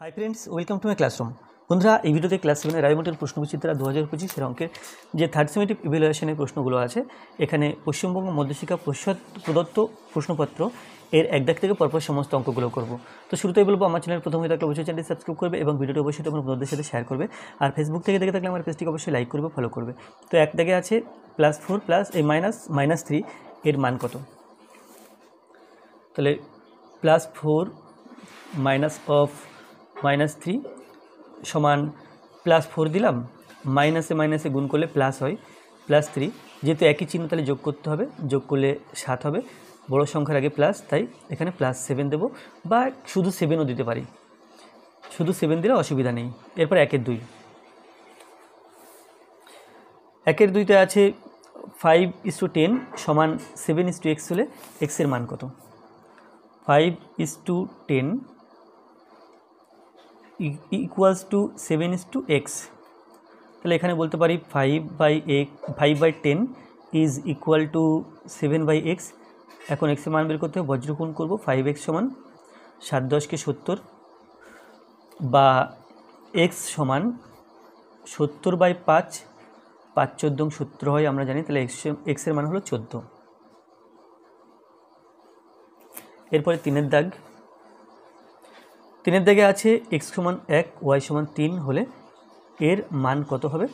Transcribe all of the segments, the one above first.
Hi friends, welcome to my classroom. বন্ধুরা, এই ভিডিওতে ক্লাস 7-এর রায়মোটের প্রশ্নবিচিত্রা 2025 অঙ্কের যে থার্ড সেমেটিভ ইভ্যালুয়েশনের প্রশ্নগুলো আছে, এখানে পশ্চিমবঙ্গ মধ্যশিক্ষা পর্ষদ প্রদত্ত প্রশ্নপত্র এর এক দাগ থেকে পরপর সমস্ত অঙ্কগুলো করব। তো শুরুতেই বলবো, আমার চ্যানেল প্রথম হয়ে থাকলে অবশ্যই চ্যানেলটি সাবস্ক্রাইব করবে এবং ভিডিওটি অবশ্যই তোমার বন্ধুদের সাথে শেয়ার করবে। আর ফেসবুক থেকে দেখে থাকলে আমার পেজটিকে অবশ্যই লাইক করবে, ফলো করবে। তো এক দাগে আছে +4 প্লাস এই -3 এর মান কত? তাহলে +4 -3 সমান +4 দিলাম, মাইনাসে গুণ করলে প্লাস হয় +3, যেহেতু একই চিহ্ন তাহলে যোগ করতে হবে, যোগ করলে 7 হবে, বড় সংখ্যার আগে প্লাস, তাই এখানে +7 দেবো, বা শুধু 7ও দিতে পারি, শুধু 7 দিলে অসুবিধা নেই। এরপর 1/2তে আছে 5:10 সমান 7:x হলে এক্সের মান কত? 5:10 ইকুয়ালস টু 7:x। তাহলে এখানে বলতে পারি 5/10 ইজ ইকুয়াল টু 7/x। এখন এক্সের মান বের করতে হবে, বজ্রগুণ করবো। 5x সমান 7×10 = 70, বা এক্স সমান 70/5, 5×14 70 হয় আমরা জানি, তাহলে এক্সের মান হলো 14। এরপরে 3-এর দাগে আছে x সমান 1, y সমান 3 হলে এর মান কত হবে?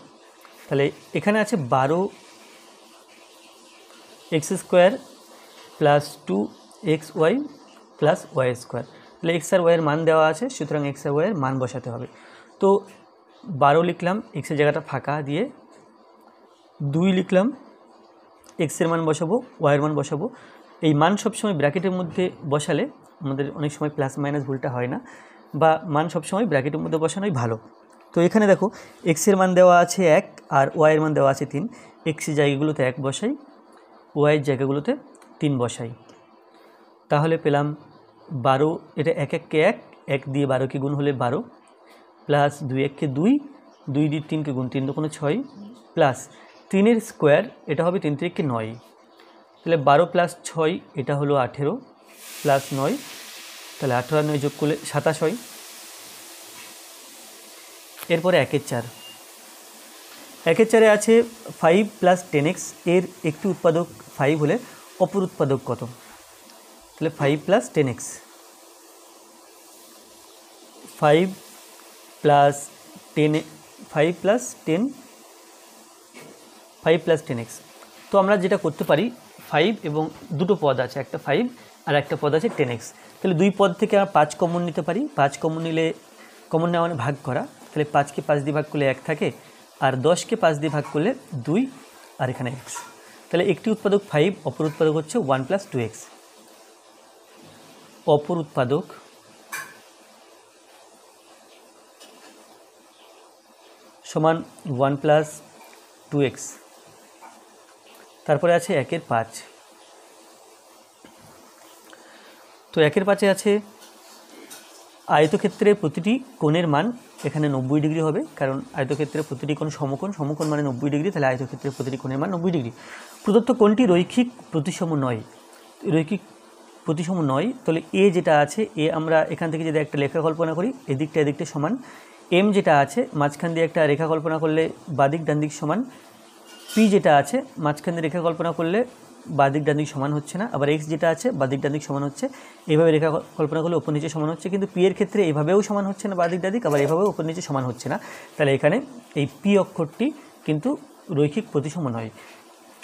তাহলে এখানে আছে 12x² plus 2xy plus y²। তাহলে x আর y এর মান দেওয়া আছে, সুতরাং x আর y এর মান বসাতে হবে। তো 12 লিখলাম, x এর জায়গাটা ফাঁকা দিয়ে 2 লিখলাম, x এর মান বসাবো, y এর মান বসাবো। এই মান সবসময় ব্র্যাকেটের মধ্যে বসালে আমাদের অনেক সময় প্লাস মাইনাস ভুলটা হয় না, বা মান সবসময় ব্র্যাকেটের মধ্যে বসানোই ভালো। তো এখানে দেখো, x এর মান দেওয়া আছে 1 আর y এর মান দেওয়া আছে 3। x এর জায়গাগুলোতে 1 বসাই, y এর জায়গাগুলোতে 3 বসাই, তাহলে পেলাম 12। এটা 1 1-কে 1, 1 দিয়ে 12কে গুণ হলে 12, প্লাস 2 1-কে 2, 2 দিয়ে 3কে গুণ, 3 2 6, প্লাস 3-এর স্কোয়ার, এটা হবে 3 3-কে 9, তাহলে 12 + 6 এটা হলো 18, প্লাস 9, তাহলে 18 আর 9 যোগ করলে 27 হয়। এরপরে 1/4 আছে 5 + 10x, এর একটি উৎপাদক 5 হলে অপর উৎপাদক কত? তাহলে 5 + 10x, 5 + 10x। তো আমরা যেটা করতে পারি, 5 এবং দুটো পদ আছে, একটা 5 আর একটা পদ আছে 10x। তাহলে দুই পদ থেকে আমরা 5 কমন নিতে পারি। 5 কমন নিলে, কমন নেওয়া মানে ভাগ করা, তাহলে 5কে 5 দিয়ে ভাগ করলে 1 থাকে, আর 10কে 5 দিয়ে ভাগ করলে 2, আর এখানে x। তাহলে একটি উৎপাদক 5, অপর উৎপাদক হচ্ছে 1 + 2x। অপর উৎপাদক সমান 1 + 2x। তারপরে আছে 1/5। তো 1/5 আছে আয়তক্ষেত্রের প্রতিটি কোণের মান, এখানে 90 ডিগ্রি হবে, কারণ আয়তক্ষেত্রের প্রতিটি কোণ সমকোণ, সমকোণ মানে 90 ডিগ্রি, তাহলে আয়তক্ষেত্রের প্রতিটি কোণের মান 90 ডিগ্রি। প্রদত্ত কোণটি রৈখিক প্রতিসম নয়, তাহলে এ যেটা আছে, এ আমরা এখান থেকে যদি একটা লেখা কল্পনা করি, এদিকটা সমান, এম যেটা আছে মাঝখান দিয়ে একটা রেখা কল্পনা করলে বাদিক ডান দিক সমান, পি যেটা আছে মাঝখান দিয়ে রেখা কল্পনা করলে বাদিক ডান দিক সমান হচ্ছে না, আবার এক্স যেটা আছে বাদিক ডান দিক সমান হচ্ছে। এইভাবে রেখা কল্পনা করলে ওপর নিচে সমান হচ্ছে, কিন্তু পি এর ক্ষেত্রে এভাবেও সমান হচ্ছে না বাদিক ডান দিক, আবার এভাবেও ওপর নিচে সমান হচ্ছে না। তাহলে এখানে এই পি অক্ষরটি কিন্তু রৈখিক প্রতিসম নয়।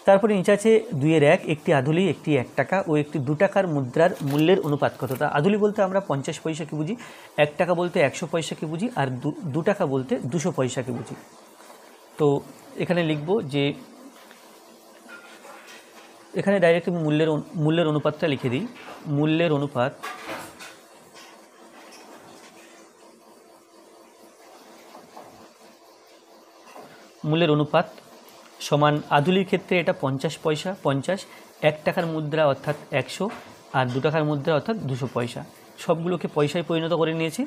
তারপরে নিচে আছে 2-এর-1, একটি আধুলি, একটি 1 টাকা ও একটি 2 টাকার মুদ্রার মূল্যের অনুপাত কত? তা আধুলি বলতে আমরা 50 পয়সাকে বুঝি, 1 টাকা বলতে 100 পয়সাকে বুঝি, আর 2 টাকা বলতে 200 পয়সাকে বুঝি। তো এখানে লিখব যে, এখানে ডাইরেক্ট আমি মূল্যের অনুপাতটা লিখে দিই। মূল্যের অনুপাত সমান, আধুলির ক্ষেত্রে এটা 50 পয়সা, 50, 1 টাকার মুদ্রা অর্থাৎ 100, আর 2 টাকার মুদ্রা অর্থাৎ 200 পয়সা। সবগুলোকে পয়সায় পরিণত করে নিয়েছি।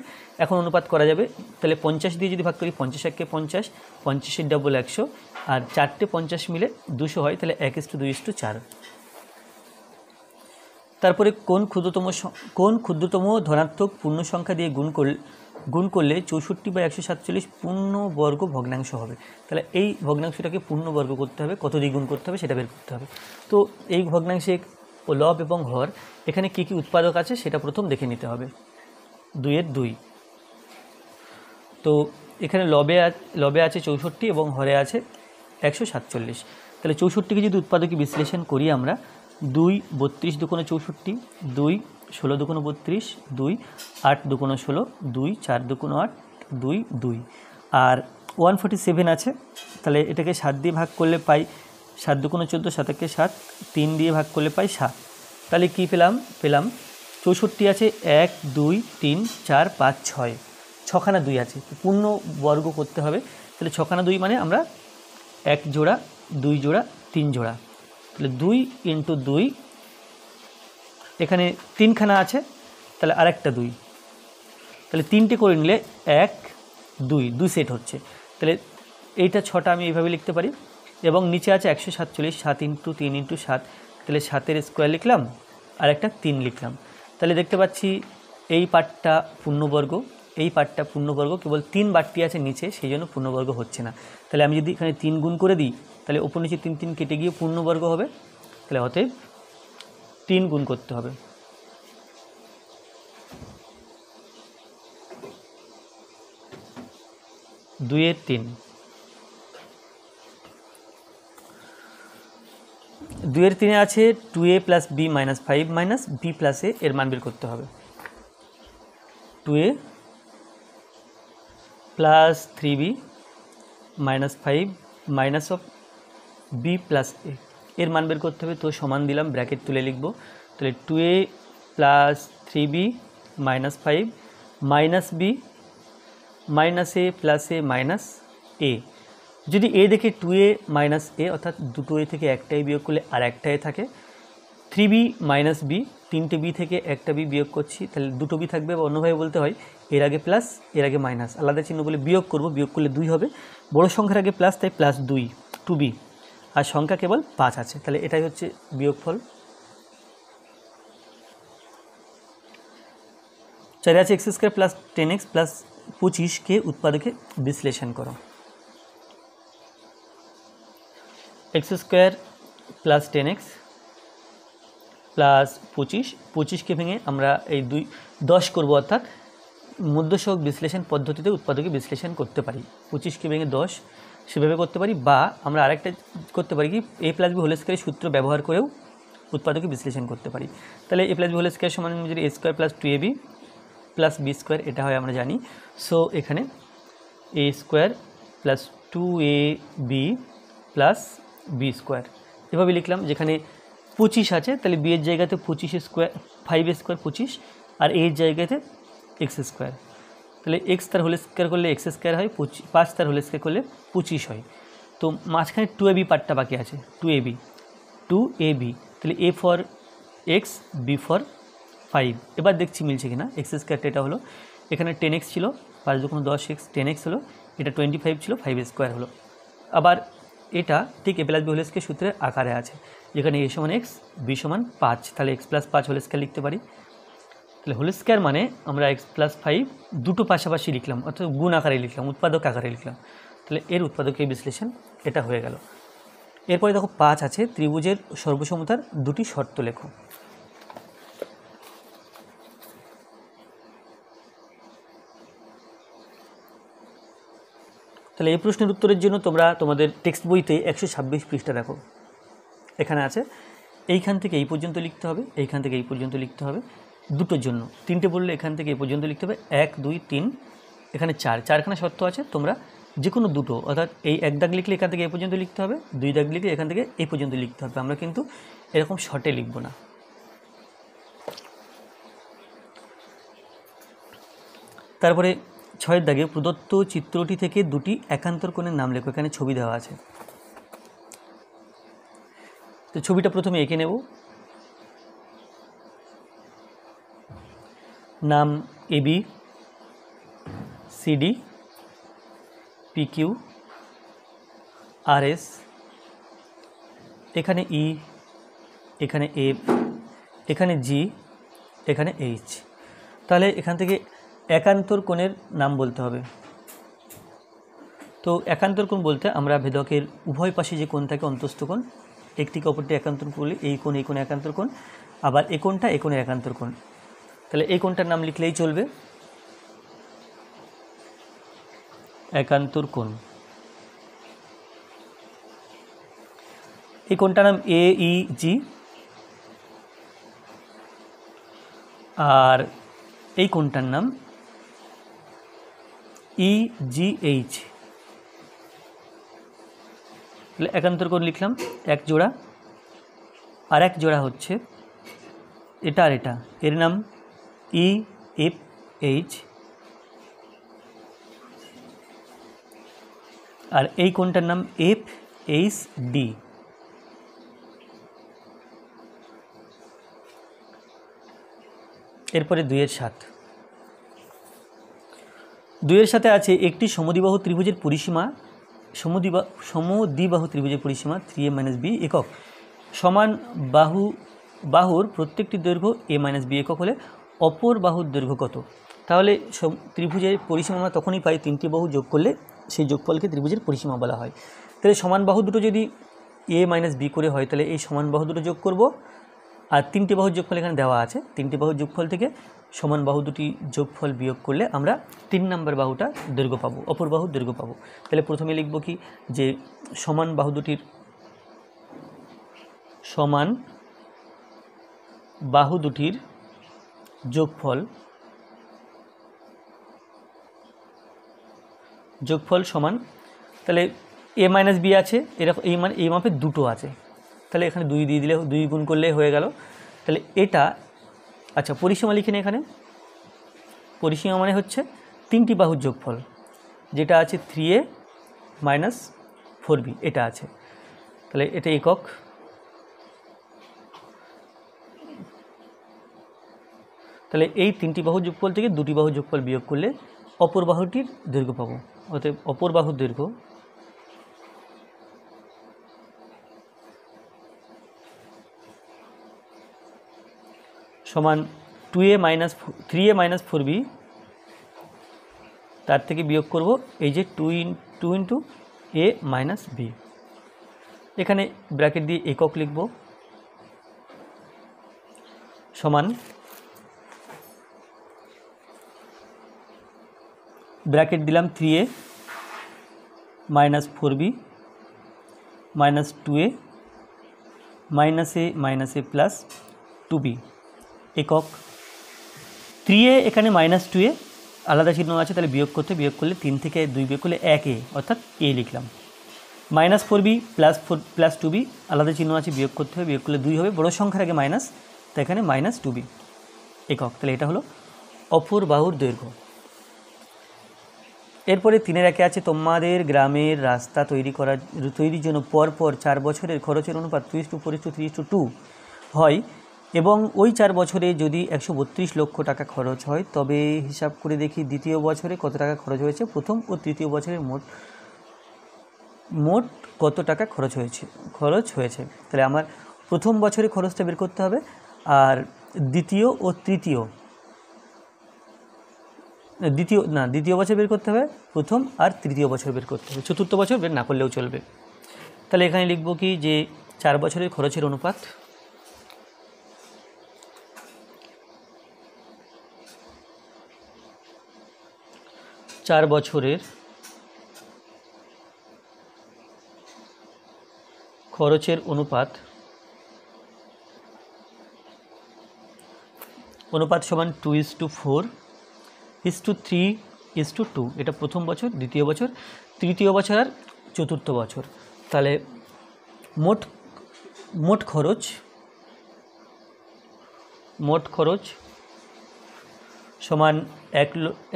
এখন অনুপাত করা যাবে, তাহলে 50 দিয়ে যদি ভাগ করি, 50 1-কে 50, 50-এর ডবল 100, আর 4টে 50 মিলে 200 হয়, তাহলে 1:2:4। তারপরে কোন ক্ষুদ্রতম ধনাত্মক পূর্ণ সংখ্যা দিয়ে গুণ গুণ করলে 64/147 পূর্ণবর্গ ভগ্নাংশ হবে। তাহলে এই ভগ্নাংশটাকে পূর্ণবর্গ করতে হবে, কত দিয়ে গুণ করতে হবে সেটা বের করতে হবে। তো এই ভগ্নাংশে লব এবং হর এখানে কী কী উৎপাদক আছে সেটা প্রথম দেখে নিতে হবে। 2-এর 2, তো এখানে লবে আছে 64 এবং হরে আছে 147। তাহলে 64কে যদি উৎপাদকে বিশ্লেষণ করি আমরা, 2 32 দুগুণে 64, 2 16 দুগুণে 32, 2 8 দুগুণে 16, 2 4 দুগুণে 8, 2 2 আর 147 আছে। তাহলে এটাকে 7 দিয়ে ভাগ করলে পাই 7 দুগুণে 14, 7 একে 7, 3 দিয়ে ভাগ করলে পাই 7। তাহলে কী পেলাম 64 আছে 1 2 3 4 5 6, ছখানা 2 আছে, পূর্ণ বর্গ করতে হবে। তাহলে ছখানা 2 মানে আমরা 1 জোড়া 2 জোড়া 3 জোড়া, তাহলে 2 × 2, এখানে 3খানা আছে তাহলে আরেকটা 2, তাহলে 3টে করে নিলে 1 2 সেট হচ্ছে। তাহলে এইটা 6টা আমি এইভাবে লিখতে পারি। এবং নিচে আছে 147, 7 × 3 × 7, তাহলে 7-এর স্কোয়ার লিখলাম আর একটা 3 লিখলাম। তাহলে দেখতে পাচ্ছি এই পার্টটা পূর্ণবর্গ, এই পার্টটা পূর্ণবর্গ, কেবল 3 বারটি আছে নিচে, সেই জন্য পূর্ণবর্গ হচ্ছে না। তাহলে আমি যদি এখানে 3 গুণ করে দিই তাহলে ওপর নিচে 3 3 কেটে গিয়ে পূর্ণবর্গ হবে। তাহলে অতএব 3 গুণ করতে হবে। দুইয়ের 3, 2-এর 3 আছে 2a + b - 5 - b + a, এর মান বের করতে হবে। 2a + 3b - 5 - b + a, এর মান বের করতে হবে। তো সমান দিলাম, ব্র্যাকেট তুলে লিখব। তাহলে 2a + 3b - 5 - b - a + a - a, যদি a দেখে 2a - a অর্থাৎ দুটো a থেকে একটাই বিয়োগ করলে আর একটা a থাকে। 3b - b, 3টে b থেকে একটা b বিয়োগ করছি, তাহলে দুটো b থাকবে, বা অন্যভাবে বলতে হয় এর আগে প্লাস এর আগে মাইনাস, আলাদা চিহ্ন বলে বিয়োগ করব, বিয়োগ করলে 2 হবে। বড় সংখ্যার আগে প্লাস, তাই +2 2b, আর সংখ্যা কেবল 5 আছে, তাহলে এটাই হচ্ছে বিয়োগফল। 4 আছে x² + 10x + 25কে উৎপাদকে বিশ্লেষণ করো। x² + 10x + 25, 25কে ভেঙে আমরা এই 10 করব, অর্থাৎ মধ্যসহগ বিশ্লেষণ পদ্ধতিতে উৎপাদকে বিশ্লেষণ করতে পারি। 25কে ভেঙে 10 সেভাবে করতে পারি, বা আমরা আরেকটা করতে পারি কি a + b² সূত্র ব্যবহার করেও উৎপাদকে বিশ্লেষণ করতে পারি। তাহলে a + b² সমান যদি a² + 2ab + b², এটা হয় আমরা জানি। সো এখানে a² + 2ab + b², এভাবে লিখলাম। যেখানে 25 আছে তাহলে b এর জায়গাতে 25² 5a² 25, আর a এর জায়গাতে x²। তাহলে x তার হোল স্কোয়ার করলে x² হয়, 5 তার হোল স্কোয়ার করলে 25 হয়। তো মাঝখানে 2ab পার্টটা বাকি আছে, 2ab, তাহলে a for x, b for 5। এবার দেখছি মিলছে কিনা। x² এটা হলো, এখানে 10x ছিল, 5 দুগুণ 10x, 10x হলো, এটা 25 ছিল, 5² হলো। আবার এটা ঠিক a + b² সূত্রের আকারে আছে, যেখানে a = x, b = 5, তাহলে x + 5 হোল স্কোয়ার লিখতে পারি। তাহলে হোল স্কোয়ার মানে আমরা x + 5 দুটো পাশাপাশি লিখলাম, অর্থাৎ গুণ আকারে লিখলাম, উৎপাদক আকারে লিখলাম। তাহলে এর উৎপাদকীয় বিশ্লেষণ এটা হয়ে গেল। এরপরে দেখো 5 আছে, ত্রিভুজের সর্বসমতার দুটি শর্ত লেখো। তাহলে এই প্রশ্নের উত্তরের জন্য তোমরা তোমাদের টেক্সট বইতে 126 পৃষ্ঠা দেখো, এখানে আছে এইখান থেকে এই পর্যন্ত লিখতে হবে, এইখান থেকে এই পর্যন্ত লিখতে হবে। দুটোর জন্য, 3টে বললে এখান থেকে এই পর্যন্ত লিখতে হবে, 1 2 3, এখানে 4খানা শর্ত আছে। তোমরা যে কোনো দুটো, অর্থাৎ এই 1 দাগ লিখলে এখান থেকে এই পর্যন্ত লিখতে হবে, 2 দাগ লিখলে এখান থেকে এই পর্যন্ত লিখতে হবে। আমরা কিন্তু এরকম শর্টে লিখব না। তারপরে 6 দাগে প্রদত্ত চিত্রটি থেকে দুটি একান্তর কোণের নাম লেখো। এখানে ছবি দেওয়া আছে, তো ছবিটা প্রথমে এঁকে নেব। নাম AB, CD, PQ, RS, এখানে E, এখানে F, এখানে G, এখানে H। তাহলে এখান থেকে একান্তর কোণের নাম বলতে হবে। তো একান্তর কোণ বলতে আমরা ভেদকের উভয় পাশে যে কোণ থাকে অন্তস্থ কোণ, একটিকে অপরটি একান্তর করলে এই কোণ একান্তর কোণ, আবার এই কোণটা এই কোণের একান্তর কোণ। তাহলে এই কোণটার নাম লিখলেই চলবে, একান্তর কোণ। এই কোণটার নাম AEG, আর এই কোণটার নাম EGH। তাহলে একান্তর কোণ লিখলাম এক জোড়া, আর এক জোড়া হচ্ছে এটা আর এটা, এর নাম EFH, আর এই কোণটার নাম FHD। এরপরে 2-এর 7। 2-এর সাথে আছে একটি সমদ্বিবাহু ত্রিভুজের পরিসীমা, সমদ্বিবাহু ত্রিভুজের পরিসীমা 3a - b একক, সমান বাহুর প্রত্যেকটি দৈর্ঘ্য a - b একক হলে অপর বাহুর দৈর্ঘ্য কত? তাহলে ত্রিভুজের পরিসীমা আমরা তখনই পাই 3টি বাহু যোগ করলে সেই যোগফলকে ত্রিভুজের পরিসীমা বলা হয়। তাহলে সমান বাহু দুটো যদি a - b করে হয় তাহলে এই সমান বাহু দুটো যোগ করব, আর 3টি বাহুর যোগফল এখানে দেওয়া আছে, 3টি বাহুর যোগফল থেকে সমান বাহু দুটি যোগফল বিয়োগ করলে আমরা 3 নম্বর বাহুটা দৈর্ঘ্য পাবো, অপর বাহুর দৈর্ঘ্য পাবো। তাহলে প্রথমে লিখব কি যে সমান বাহু দুটির যোগফল সমান, তাহলে a - b আছে, এরকম এই মাপে দুটো আছে, তাহলে এখানে 2 দিয়ে দিলে 2 গুণ করলে হয়ে গেল। তাহলে এটা আচ্ছা পরিসীমা লিখে নিই, এখানে পরিসীমা মানে হচ্ছে 3টি বাহুর যোগফল, যেটা আছে 3a - 4b, এটা আছে, তাহলে এটা একক। তাহলে এই 3টি বাহুর যোগফল থেকে 2টি বাহুর যোগফল বিয়োগ করলে অপর বাহুটির দৈর্ঘ্য পাবো। অতএব অপর বাহুর দৈর্ঘ্য সমান 3a - 4b, তার থেকে বিয়োগ করব এই যে 2 × a - b, এখানে ব্র্যাকেট দিয়ে একক লিখব, সমান ব্র্যাকেট দিলাম 3a - 4b - 2a - a plus 2b একক। 3a এখানে -2a আলাদা চিহ্ন আছে, তাহলে বিয়োগ করলে 3 থেকে 2 বিয়োগ করলে 1a, অর্থাৎ a লিখলাম। -4b প্লাস 2b আলাদা চিহ্ন আছে, বিয়োগ করতে হবে, বিয়োগ করলে 2 হবে, বড় সংখ্যার আগে মাইনাস, তাই এখানে -2b একক। তাহলে এটা হলো অপর বাহুর দৈর্ঘ্য। এরপরে 3-এর 1 আছে তোমাদের গ্রামের রাস্তা তৈরির জন্য পরপর 4 বছরের খরচের অনুপাত 2:4:3:2 হয়, এবং ওই 4 বছরে যদি 132 লক্ষ টাকা খরচ হয়, তবে হিসাব করে দেখি দ্বিতীয় বছরে কত টাকা খরচ হয়েছে, প্রথম ও তৃতীয় বছরের মোট কত টাকা খরচ হয়েছে। তাহলে আমার প্রথম বছরে খরচটা বের করতে হবে, আর দ্বিতীয় বছর বের করতে হবে, প্রথম আর তৃতীয় বছর বের করতে হবে, চতুর্থ বছর বের না করলেও চলবে। তাহলে এখানে লিখব কি যে 4 বছরের খরচের অনুপাত অনুপাত সমান 2:4:3:2, এটা প্রথম বছর, দ্বিতীয় বছর, তৃতীয় বছর আর চতুর্থ বছর। তাহলে মোট খরচ সমান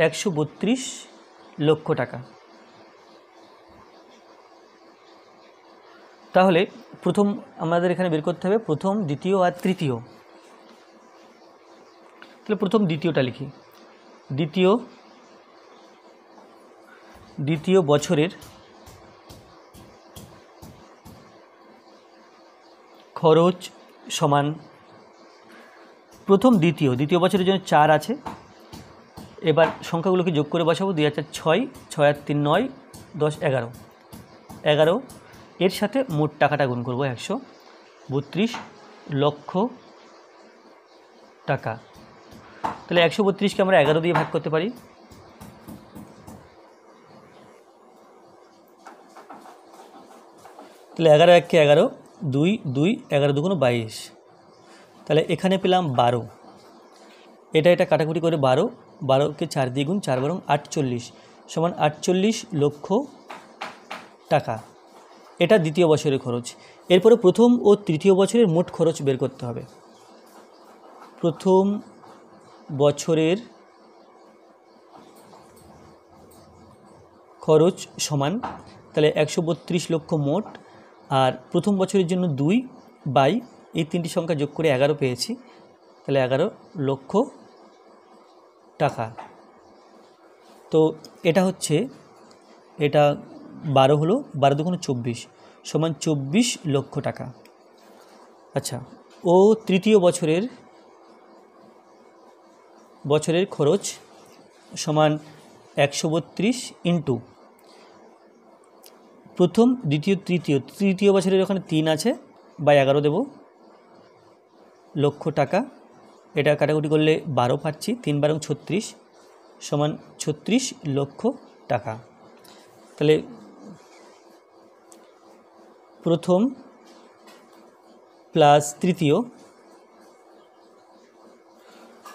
132 লক্ষ টাকা। তাহলে প্রথম আমাদের এখানে বের করতে হবে প্রথম, দ্বিতীয় আর তৃতীয়। তাহলে প্রথম দ্বিতীয়টা লিখি, দ্বিতীয় বছরের খরচ সমান প্রথম দ্বিতীয় বছরের জন্য 4 আছে, এবার সংখ্যাগুলোকে যোগ করে বসাবো। 2 আর 4 6, 6 আর 3 9, 10 11, 11 এর সাথে মোট টাকাটা গুণ করবো 132 লক্ষ টাকা। তাহলে 132কে আমরা 11 দিয়ে ভাগ করতে পারি। তাহলে 11 1 11, 2 2, 11 2 22, তাহলে এখানে পেলাম 12। এটা কাটাকুটি করে 12, 12কে 4 দিয়ে গুণ, 4 12 48 সমান 48 লক্ষ টাকা। এটা দ্বিতীয় বছরের খরচ। এরপরে প্রথম ও তৃতীয় বছরের মোট খরচ বের করতে হবে। প্রথম বছরের খরচ সমান, তাহলে 132 লক্ষ মোট, আর প্রথম বছরের জন্য 2 বাই এই তিনটি সংখ্যা যোগ করে 11 পেয়েছি, তাহলে 11 লক্ষ টাকা। তো এটা হচ্ছে, এটা 12 হলো, 12 দুগুণে 24 সমান 24 লক্ষ টাকা। আচ্ছা, ও তৃতীয় বছরের খরচ সমান 132 ইন্টু প্রথম দ্বিতীয় তৃতীয় বছরের ওখানে 3 আছে, বাই 11 দেব লক্ষ টাকা। এটা কাটাকুটি করলে 12 পাচ্ছি, 3 12 36 সমান 36 লক্ষ টাকা। তাহলে প্রথম প্লাস তৃতীয়,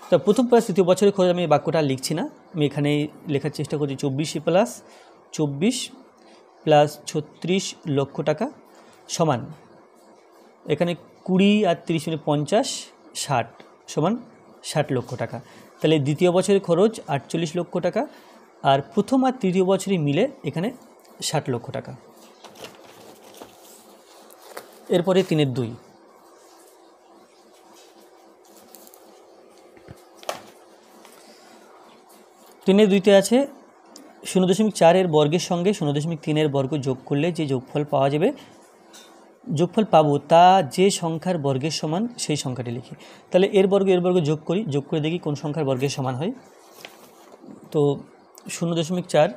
তা প্রথম প্লাস তৃতীয় বছরের খরচ আমি বাক্যটা লিখছি না, আমি এখানে লেখার চেষ্টা করছি। 24 প্লাস 24 প্লাস 36 লক্ষ টাকা সমান, এখানে 20 আর 30 মানে 50 60 সমান 60 লক্ষ টাকা। তাহলে দ্বিতীয় বছরের খরচ 48 লক্ষ টাকা, আর প্রথম আর তৃতীয় বছরই মিলে এখানে 60 লক্ষ টাকা। এরপরে 3 2, তিনের 2তে আছে 0.4 এর বর্গের সঙ্গে 0.3 এর বর্গ যোগ করলে যে যোগফল পাবো তা যে সংখ্যার বর্গের সমান সেই সংখ্যাটি লিখি। তাহলে এর বর্গ যোগ করে দেখি কোন সংখ্যার বর্গের সমান হয়। তো 0.4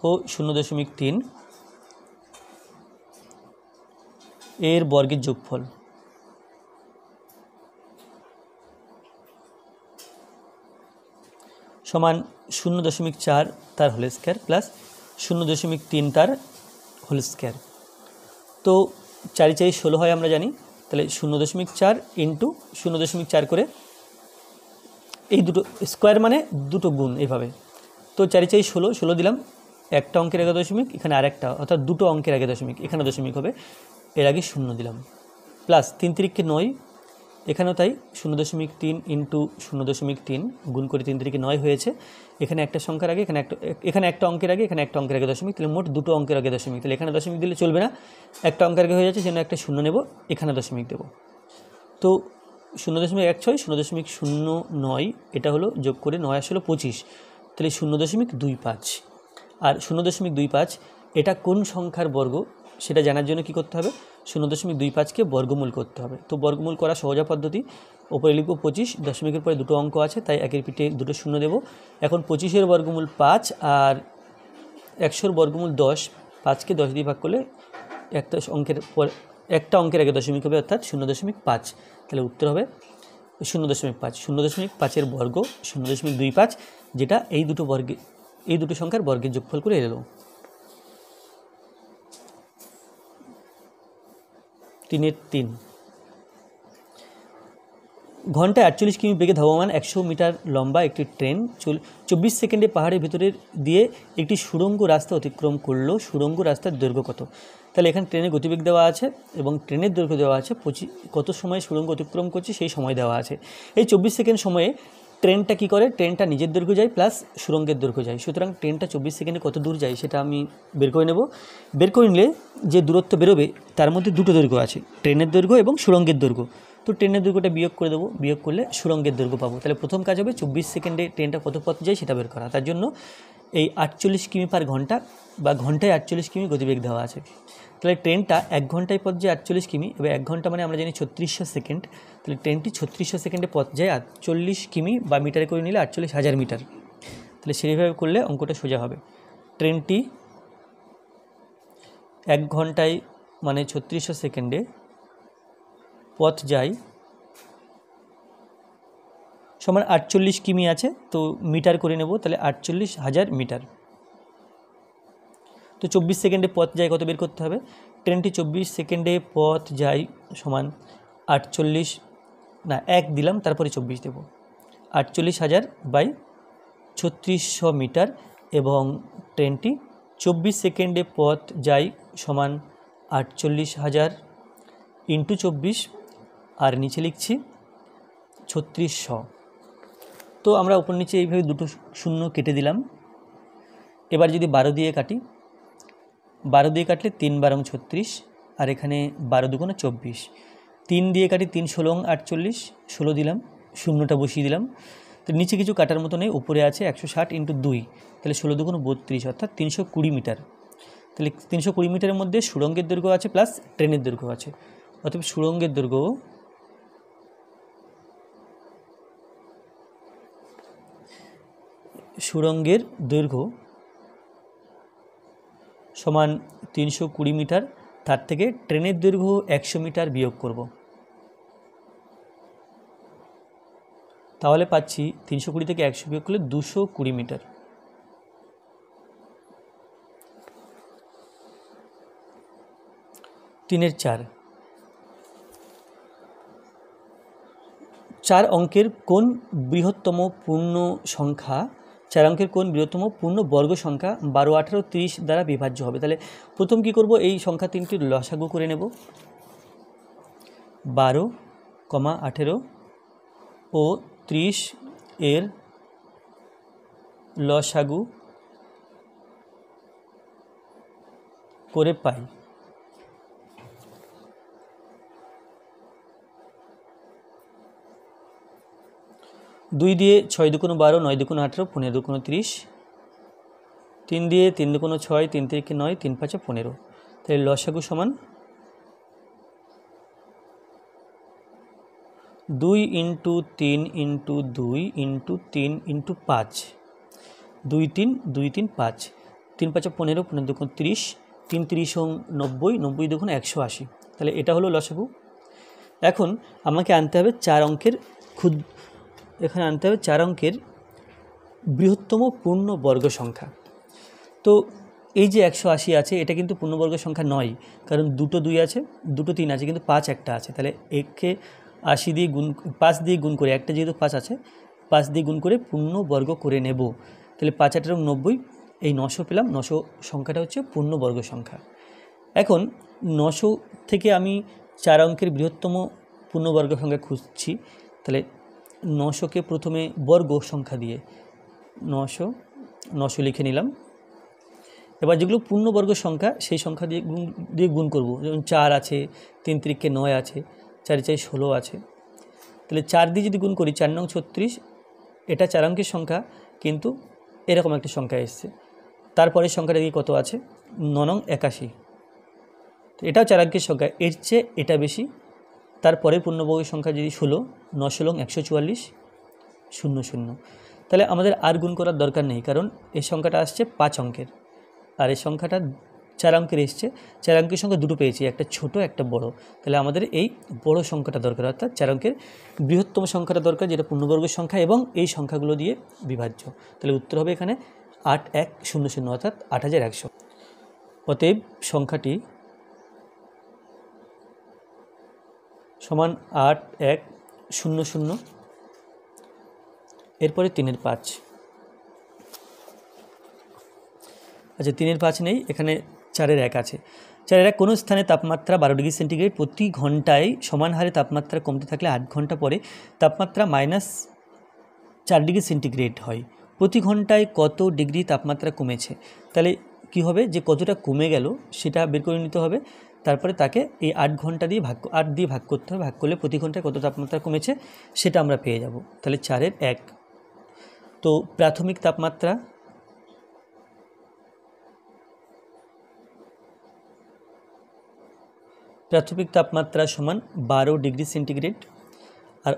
ও 0.3 এর বর্গের যোগফল সমান 0.4 তার হোল স্কয়ার প্লাস 0.3 তার হোল স্কয়ার। তো 4 4 16 হয় আমরা জানি, তাহলে 0.4 ইন্টু 0.4 করে এই দুটো স্কোয়ার মানে দুটো গুণ এইভাবে। তো 4 4 16, 16 দিলাম, একটা অঙ্কের আগে দশমিক, এখানে আরেকটা, অর্থাৎ দুটো অঙ্কের আগে দশমিক, এখানে দশমিক হবে, এর আগে 0 দিলাম, প্লাস 3 3 9, এখানেও তাই 0.3 ইন্টু 0.3 গুণ করে 3 3 9 হয়েছে। এখানে একটা সংখ্যার আগে, এখানে একটা অঙ্কের আগে, এখানে একটা অঙ্কের আগে দশমিক, তাহলে মোট দুটো অঙ্কের আগে দশমিক। তাহলে এখানে দশমিক দিলে চলবে না, একটা অঙ্কের আগে হয়ে যাচ্ছে, সেজন্য একটা 0 নেব, এখানে দশমিক দেব। তো 0.16 0.09 এটা হলো, যোগ করে 9 আসলে 25, তাহলে 0.25। আর 0.25 এটা কোন সংখ্যার বর্গ সেটা জানার জন্য কি করতে হবে, 0.25কে বর্গমূল করতে হবে। তো বর্গমূল করা সহজা পদ্ধতি, ওপরে লিখব 25, দশমিকের পরে দুটো অঙ্ক আছে তাই একের পিঠে দুটো 0 দেব। এখন 25-এর বর্গমূল 5 আর 100-এর বর্গমূল 10, 5কে 10 দিয়ে ভাগ করলে একটা অঙ্কের আগে দশমিক হবে, অর্থাৎ 0.5। তাহলে উত্তর হবে 0.5। 0.5-এর বর্গ 0.25, যেটা এই দুটো সংখ্যার বর্গের যোগফল করে এলো। 3 3, ঘন্টায় 48 কিমি বেগে ধাবমান 100 মিটার লম্বা একটি ট্রেন 24 সেকেন্ডে পাহাড়ের ভিতরের দিয়ে একটি সুড়ঙ্গ রাস্তা অতিক্রম করলো। সুড়ঙ্গ রাস্তার দৈর্ঘ্য কত? তাহলে এখানে ট্রেনের গতিবেগ দেওয়া আছে এবং ট্রেনের দৈর্ঘ্য দেওয়া আছে, কত সময় সুড়ঙ্গ অতিক্রম করছে সেই সময় দেওয়া আছে। এই 24 সেকেন্ড সময়ে ট্রেনটা কী করে, ট্রেনটা নিজের দৈর্ঘ্য যায় প্লাস সুড়ঙ্গের দৈর্ঘ্য যায়। সুতরাং ট্রেনটা 24 সেকেন্ডে কত দূর যায় সেটা আমি বের করে নেব। বের করে নিলে যে দূরত্ব বেরোবে তার মধ্যে দুটো দৈর্ঘ্য আছে, ট্রেনের দৈর্ঘ্য এবং সুড়ঙ্গের দৈর্ঘ্য। তো ট্রেনের দৈর্ঘ্যটা বিয়োগ করে দেবো, বিয়োগ করলে সুড়ঙ্গের দৈর্ঘ্য পাবো। তাহলে প্রথম কাজ হবে 24 সেকেন্ডে ট্রেনটা কত পথ যায় সেটা বের করা। তার জন্য এই 48 কিমি পার ঘন্টা বা ঘন্টায় 48 কিমি গতিবেগ দেওয়া আছে। তাহলে ট্রেনটা 1 ঘন্টায় পথ যায় 48 কিমি, এবার 1 ঘন্টা মানে আমরা জানি 3600 সেকেন্ড, তাহলে ট্রেনটি 3600 সেকেন্ডে পথ যায় 48 কিমি বা মিটারে করে নিলে 48,000 মিটার। তাহলে সেইভাবে করলে অঙ্কটা সোজা হবে। ট্রেনটি 1 ঘন্টায় মানে 3600 সেকেন্ডে পথ যায় সমান 48 কিমি আছে, তো মিটার করে নেব, তাহলে 48,000 মিটার। তো 24 সেকেন্ডে পথ যায় কত বের করতে হবে, ট্রেনটি 24 সেকেন্ডে পথ যায় সমান 48 না 1 দিলাম তারপরে 24 দেব, 48,000 বাই 3600 মিটার, এবং ট্রেনটি 24 সেকেন্ডে পথ যায় সমান 48,000 ইন্টু 24 আর নিচে লিখছি 3600। তো আমরা উপর নিচে এইভাবে দুটো শূন্য কেটে দিলাম। এবার যদি 12 দিয়ে কাটি, 12 দিয়ে কাটলে 3 12 36 আর এখানে 12 দুগুণে 24, 3 দিয়ে কাটি 3 16 48, 16 দিলাম, শূন্যটা বসিয়ে দিলাম। তো নিচে কিছু কাটার মতো নেই, উপরে আছে 160 ইন্টু 2, তাহলে 16 দুগুণে 32 অর্থাৎ 320 মিটার। তাহলে 320 মিটারের মধ্যে সুড়ঙ্গের দৈর্ঘ্য আছে প্লাস ট্রেনের দৈর্ঘ্য আছে, অর্থাৎ সুড়ঙ্গের দৈর্ঘ্য সমান 320 মিটার, তার থেকে ট্রেনের দৈর্ঘ্য 100 মিটার বিয়োগ করব, তাহলে পাচ্ছি 320 থেকে 100 বিয়োগ করলে 220 মিটার। তিনের 4 অঙ্কের কোন বৃহত্তম পূর্ণ সংখ্যা, 4 অঙ্কের কোন বৃহত্তম পূর্ণ বর্গ সংখ্যা 12, 18, 30 দ্বারা বিভাজ্য হবে। তাহলে প্রথম কি করব, এই সংখ্যা তিনটির লসাগু করে নেব, 12, 18 ও 30 এর লসাগু করে পাই। 2 দিয়ে 6 দুগুণ 12, 9 দুগুণ 18, 15 দুগুণ 30, 3 দিয়ে 3 দুগুণ 6, 3 থেকে 9, 3 5 15, তাহলে লসাগু সমান 2 ইন্টু 3 ইন্টু 2 ইন্টু 3 ইন্টু 5, 2 3 2 3 5, 3 5 15, 15 দুগুণ 30, 3 30 90, 90 দুগুণ 180, তাহলে এটা হলো লসাগু। এখন আমাকে আনতে হবে 4 অঙ্কের এখানে আনতে হবে 4 অঙ্কের বৃহত্তম পূর্ণ বর্গ সংখ্যা। তো এই যে 180 আছে এটা কিন্তু পূর্ণবর্গ সংখ্যা নয়, কারণ দুটো 2 আছে, দুটো 3 আছে, কিন্তু 5 একটা আছে, তাহলে একে 80 দিয়ে গুণ 5 দিয়ে গুণ করে, একটা যেহেতু 5 আছে 5 দিয়ে গুণ করে পূর্ণবর্গ করে নেব, তাহলে 5 8 90, এই 900 পেলাম, 900 সংখ্যাটা হচ্ছে পূর্ণবর্গ সংখ্যা। এখন 900 থেকে আমি 4 অঙ্কের বৃহত্তম পূর্ণবর্গ সংখ্যা খুঁজছি, তাহলে 900কে প্রথমে বর্গ সংখ্যা দিয়ে 900 লিখে নিলাম। এবার যেগুলো পূর্ণবর্গ সংখ্যা সেই সংখ্যা দিয়ে গুণ করব, যেমন 4 আছে, 3 3 9 আছে, 4 4 16 আছে, তাহলে 4 দিয়ে যদি গুণ করি 4 9 36, এটা 4 অঙ্কের সংখ্যা, কিন্তু এরকম একটা সংখ্যা এসছে। তারপরের সংখ্যাটা দিয়ে কত আছে, 9 9 81, তো এটাও 4 অঙ্কের সংখ্যা, এর চেয়ে এটা বেশি। তারপরে পূর্ণবর্গের সংখ্যা যদি 16, 9 16 144 0 0, তাহলে আমাদের আর গুণ করার দরকার নেই, কারণ এই সংখ্যাটা আসছে 5 অঙ্কের, আর এই সংখ্যাটা 4 অঙ্কের এসছে। 4 অঙ্কের সংখ্যা দুটো পেয়েছি, একটা ছোট একটা বড়, তাহলে আমাদের এই বড় সংখ্যাটা দরকার, অর্থাৎ 4 অঙ্কের বৃহত্তম সংখ্যাটা দরকার, যেটা পূর্ণবর্গের সংখ্যা এবং এই সংখ্যাগুলো দিয়ে বিভাজ্য। তাহলে উত্তর হবে এখানে 8100, অর্থাৎ 8100। অতএব সংখ্যাটি সমান 8100। এরপরে 3 5, আচ্ছা 3 5 নেই, এখানে 4 1 আছে। 4 1 কোনো স্থানে তাপমাত্রা 12 ডিগ্রি সেন্টিগ্রেড প্রতি ঘন্টায় সমান হারে তাপমাত্রা কমতে থাকলে 8 ঘন্টা পরে তাপমাত্রা -4 ডিগ্রি সেন্টিগ্রেড হয়। প্রতি ঘন্টায় কত ডিগ্রি তাপমাত্রা কমেছে, তাহলে কি হবে, যে কতটা কমে গেল সেটা বের করে নিতে হবে, তারপরে তাকে এই 8 ঘন্টা দিয়ে 8 দিয়ে ভাগ করতে হবে, ভাগ করলে প্রতি ঘন্টায় কত তাপমাত্রা কমেছে সেটা আমরা পেয়ে যাব। তাহলে 4 1, তো প্রাথমিক তাপমাত্রা প্রাথমিক তাপমাত্রা সমান 12 ডিগ্রি সেন্টিগ্রেড, আর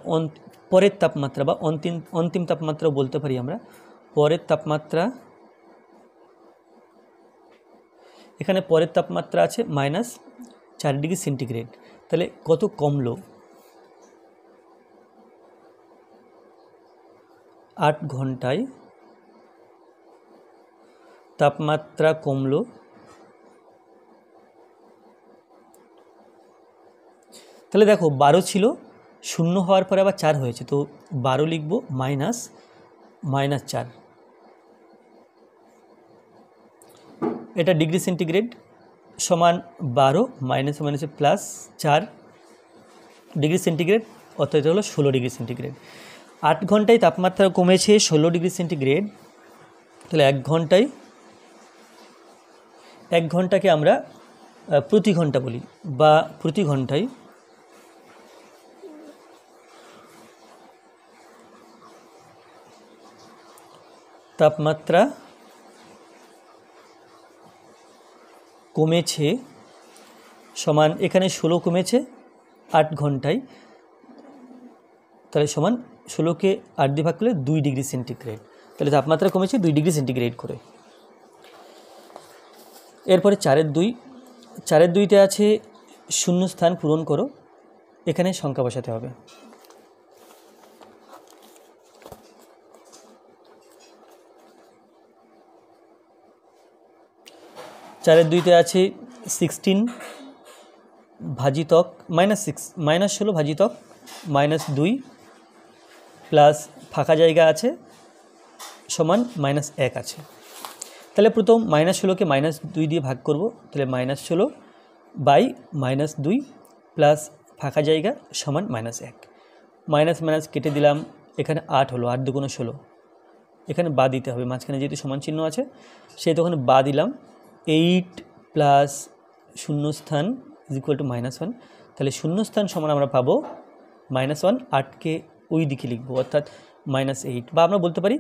পরের তাপমাত্রা বা অন্তিম তাপমাত্রাও বলতে পারি আমরা। পরের তাপমাত্রা, এখানে পরের তাপমাত্রা আছে -4 ডিগ্রি সেন্টিগ্রেড। তাহলে কত কমলো? 8 ঘন্টায় তাপমাত্রা কমলো তাহলে দেখো 12 ছিল, 0 হওয়ার পরে আবার 4 হয়েছে, তো 12 লিখব -4, এটা ডিগ্রি সেন্টিগ্রেড সমান 12 মাইনাসে মাইনাসে +4 ডিগ্রি সেন্টিগ্রেড, অর্থাৎ এটা হলো 16 ডিগ্রি সেন্টিগ্রেড। 8 ঘন্টায় তাপমাত্রা কমেছে 16 ডিগ্রি সেন্টিগ্রেড, তাহলে 1 ঘন্টাকে আমরা প্রতি ঘন্টা বলি, বা প্রতি ঘন্টায় তাপমাত্রা কমেছে সমান, এখানে 16 কমেছে 8 ঘন্টায়, তাহলে সমান 16কে 8 দিয়ে ভাগ করলে 2 ডিগ্রি সেন্টিগ্রেড, তাহলে তাপমাত্রা কমেছে 2 ডিগ্রি সেন্টিগ্রেড করে। এরপরে 4-এর 2তে আছে শূন্য স্থান পূরণ করো, এখানে সংখ্যা বসাতে হবে। 4-এর 2তে আছে 16 ভাজিতক -16 ভাজিতক -2 প্লাস ফাঁকা জায়গা আছে সমান -1 আছে। তাহলে প্রথম -16কে -2 দিয়ে ভাগ করব, তাহলে -16 বাই -2 প্লাস ফাঁকা জায়গা সমান -1, মাইনাস কেটে দিলাম, এখানে 8 হলো, 8 দুগুণে 16, এখানে বা দিতে হবে, মাঝখানে যেহেতু সমান চিহ্ন আছে সেই তখন বা দিলাম, 8 প্লাস শূন্যস্থান = -1, তাহলে শূন্যস্থান সমান আমরা পাবো -1, 8কে ওই দিকে লিখবো অর্থাৎ -8, বা আমরা বলতে পারি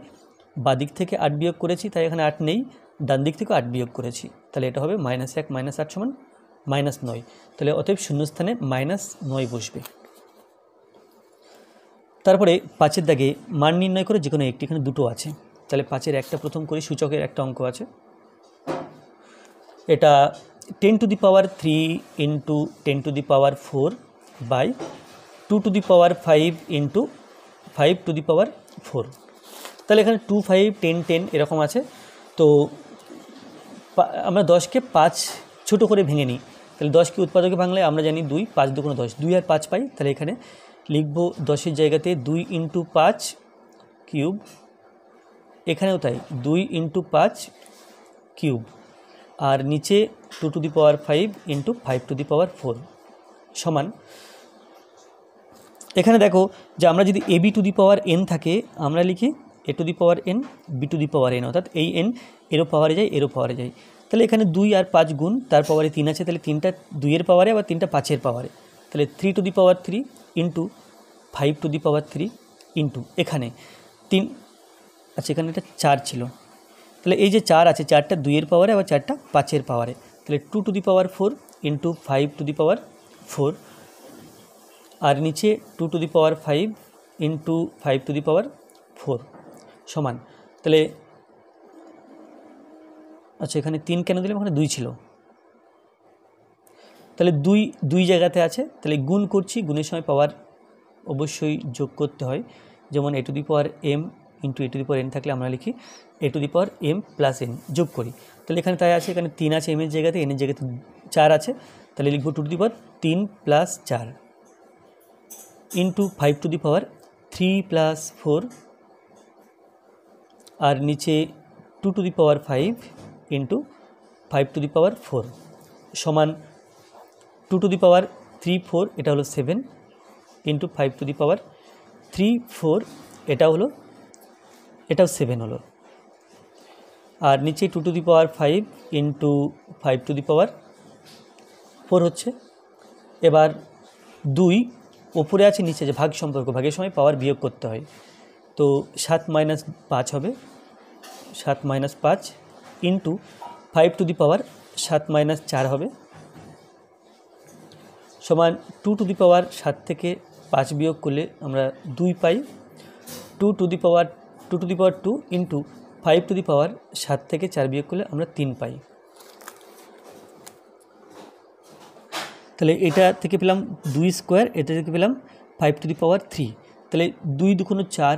বাদিক থেকে 8 বিয়োগ করেছি তাই এখানে 8 নেই, ডান দিক থেকে 8 বিয়োগ করেছি, তাহলে এটা হবে -1 -8 সমান -9, তাহলে অতএব শূন্যস্থানে -9 বসবে। তারপরে 5-এর দাগে মান নির্ণয় করে যে কোনো একটি, এখানে দুটো আছে, তাহলে 5-এর একটা প্রথম করি, সূচকের একটা অঙ্ক আছে, এটা 10⁻³ × 10⁻⁴ বাই 2⁵ × 5⁴, তাহলে এখানে 2, 5, 10, 10 এরকম আছে। তো আমরা 10কে 5 ছোটো করে ভেঙে নিই, তাহলে 10কে উৎপাদকে ভাঙলে আমরা জানি 2, 5 দুগুণে 10, 2 আর 5 পাই, তাহলে এখানে লিখব 10-এর জায়গাতে 2 × 5 কিউব, এখানেও তাই 2 × 5 কিউব, আর নিচে 2⁵ × 5⁴ সমান, এখানে দেখো যে আমরা যদি ab⁴n থাকে আমরা লিখি a⁴n b⁴n, অর্থাৎ এই n এরও পাওয়ারে যায় এরও পাওয়ারে যায়, তাহলে এখানে 2 আর 5 গুণ, তার পাওয়ারে 3 আছে, তাহলে 3টা 2-এর পাওয়ারে আবার 3টা 5-এর পাওয়ারে, তাহলে 3⁵ × 5⁵ ইন্টু এখানে 3, আচ্ছা এখানে এটা 4 ছিল, তাহলে এই যে 4 আছে 4টা 2-এর পাওয়ারে আবার 4টা 5-এর পাওয়ারে, তাহলে 2⁴ × 5⁴, আর নিচে 2⁵ × 5⁴ সমান, তাহলে আচ্ছা এখানে 3 কেন দিলাম, ওখানে 2 ছিল, তাহলে 2 জায়গাতে আছে, তাহলে গুণ করছি, গুণের সময় পাওয়ার অবশ্যই যোগ করতে হয়, যেমন a⁴m × a⁴n থাকলে আমরা লিখি a⁴m + n, যোগ করি, তাহলে এখানে তাই আছে, এখানে 3 আছে m-এর জায়গাতে, n-এর জায়গাতে 4 আছে, তাহলে লিখব 2⁵3 + 4 × 5⁴ + 4, আর নিচে 2⁵ × 5⁴ সমান 2⁵3 4, এটা হলো 7 × 5⁵3 4, এটাও 7 হলো, আর নিচে 2⁵ × 5⁴ হচ্ছে। এবার 2 ওপরে আছে নিচে যে ভাগ সম্পর্ক, ভাগের সময় পাওয়ার বিয়োগ করতে হয়, তো 7 - 5 হবে, 7 - 5 × 5⁵ 7 - 4 হবে, সমান 2 টু দি পাওয়ার 7 থেকে 5 বিয়োগ করলে আমরা 2 পাই। 2 to the power 2 into 5 to the power 7 থেকে 4 বিয়োগ করলে আমরা 3 পাই। তাহলে এটা থেকে পেলাম 2 স্কোয়ার, এটা থেকে পেলাম 5 টু দি পাওয়ার 3। তাহলে 2 দুগুণ 4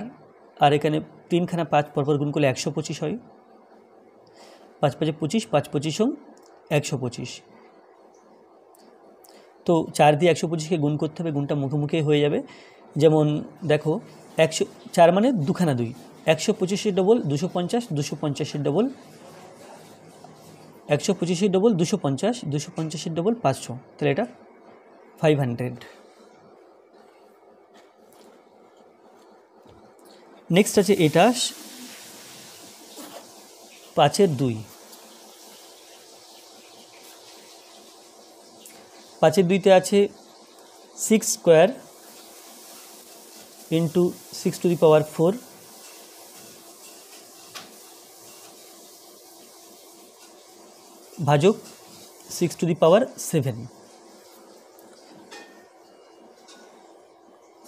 আর এখানে 3 খানা 5 পরপর গুণ করলে 125 হয়। 5 5 25, 5 25 125। তো 4 দিয়ে 125কে গুণ করতে হবে, গুণটা মুখে মুখে হয়ে যাবে। যেমন দেখো 4 মানে দুখানা 2, 125-এর ডবল 250, 250-এর ডবল 125-এর ডবল 250, 250-এর ডবল 500, তাহলে এটা 500। নেক্সট আছে এটা 5-এর 2। 5-এর 2তে আছে 6 square into 6 two the power 4 ভাজক 6 টু দি পাওয়ার 7।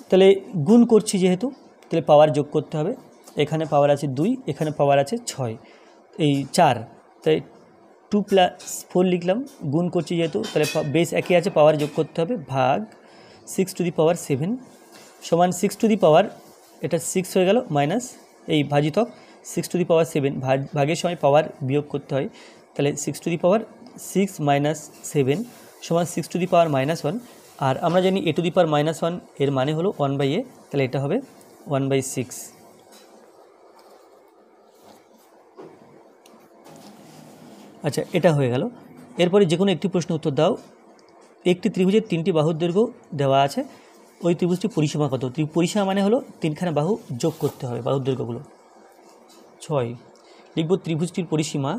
তাহলে গুণ করছি যেহেতু, তাহলে পাওয়ার যোগ করতে হবে। এখানে পাওয়ার আছে 2, এখানে পাওয়ার আছে 6, এই 4, তাই 2 + 4 লিখলাম। গুণ করছি যেহেতু, তাহলে বেস একই আছে, পাওয়ার যোগ করতে হবে, ভাগ 6 টু দি পাওয়ার 7 সমান 6 টু দি পাওয়ার, এটা 6 হয়ে গেল, মাইনাস এই ভাজিতক 6 টু দি পাওয়ার 7, ভাগের সময় পাওয়ার বিয়োগ করতে হয়। তাহলে 6 টু দি পাওয়ার 6 মাইনাস 7 সমান 6 টু দি পাওয়ার -1। আর আমরা জানি a টু দি পাওয়ার -1 এর মানে হলো 1/a, তাহলে এটা হবে 1/6। আচ্ছা, এটা হয়ে গেল। এরপরে যে কোনো একটি প্রশ্ন উত্তর দাও। একটি ত্রিভুজের 3টি বাহুর দৈর্ঘ্য দেওয়া আছে, ওই ত্রিভুজটি পরিসীমা কত? পরিসীমা মানে হলো 3খানা বাহু যোগ করতে হবে, বাহুর দৈর্ঘ্যগুলো। 6 লিখব ত্রিভুজটির পরিসীমা,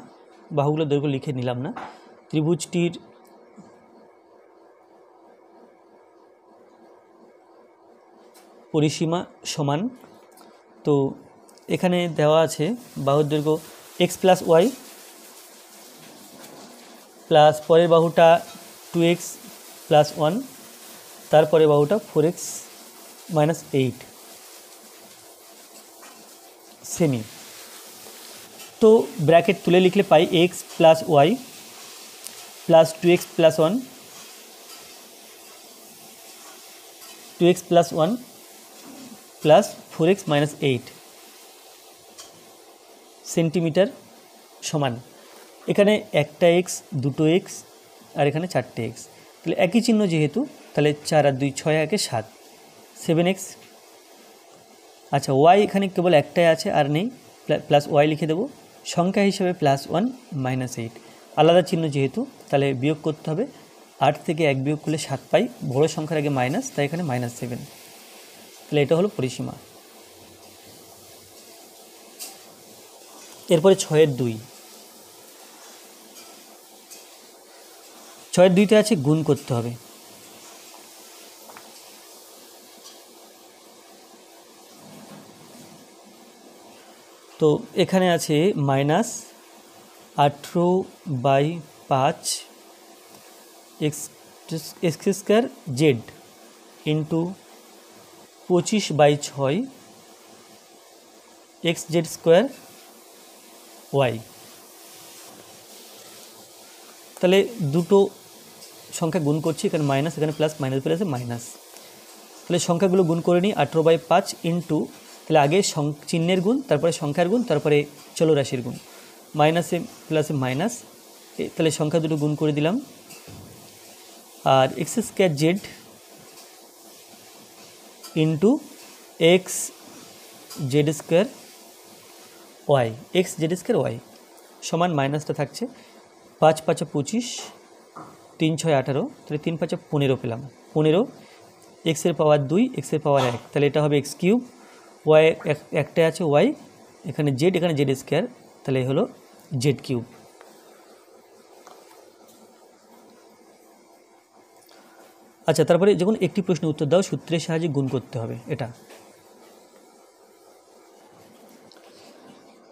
বাহুগুলোর দৈর্ঘ্য লিখে নিলাম না। ত্রিভুজটির পরিসীমা সমান, তো এখানে দেওয়া আছে বাহুর দৈর্ঘ্য x + y প্লাস পরের বাহুটা 2x + 1, তারপরে বাহুটা 4x - 8 সেমি। তো ব্র্যাকেট তুলে লিখলে পাই x + y plus 2x + 1, 2x + 1 plus 4x - 8 centimetre সমান। এখানে একটা x, দুটো x আর এখানে 4টে x, তাহলে একই চিহ্ন যেহেতু, তাহলে 4 আর 2 6 একে 7, 7x। আচ্ছা, y এখানে কেবল একটাই আছে আর নেই, প্লাস y লিখে দেবো, সংখ্যা হিসেবে +1 - 8, আলাদা চিহ্ন যেহেতু, তাহলে বিয়োগ করতে হবে। 8 থেকে 1 বিয়োগ করলে 7 পাই, বড় সংখ্যার আগে মাইনাস, তাই এখানে -7। তাহলে এটা হলো পরিসীমা। এরপরে 6-এর 2। 6-এর 2তে আছে গুণ করতে হবে। তো এখানে আছে -18/5 x² z into 25/6 xz² y। তাহলে দুটো সংখ্যা গুণ করছি, এখানে মাইনাস, এখানে প্লাস, মাইনাস প্লাসে মাইনাস। তাহলে সংখ্যাগুলো গুণ করে নিই। 18/5 ইন্টু, তাহলে আগে চিহ্নের গুণ, তারপরে সংখ্যার গুণ, তারপরে চলরাশির গুণ, মাইনাসে প্লাসে মাইনাস, তাহলে সংখ্যা দুটো গুণ করে দিলাম। আর x² z into xz² y, xz² y সমান মাইনাসটা থাকছে 5 × 5 = 25, 3 × 6 = 18, তাহলে 3 × 5 = 15 পেলাম। 15 x-এর পাওয়ার 2, x-এর পাওয়ার 1, তাহলে এটা হবে x3, y একটাই আছে y, এখানে z, এখানে z², তাহলে হলো z3। আচ্ছা, তারপরে যখন একটি প্রশ্ন উত্তর দাও, সূত্রের সাহায্যে গুণ করতে হবে এটা।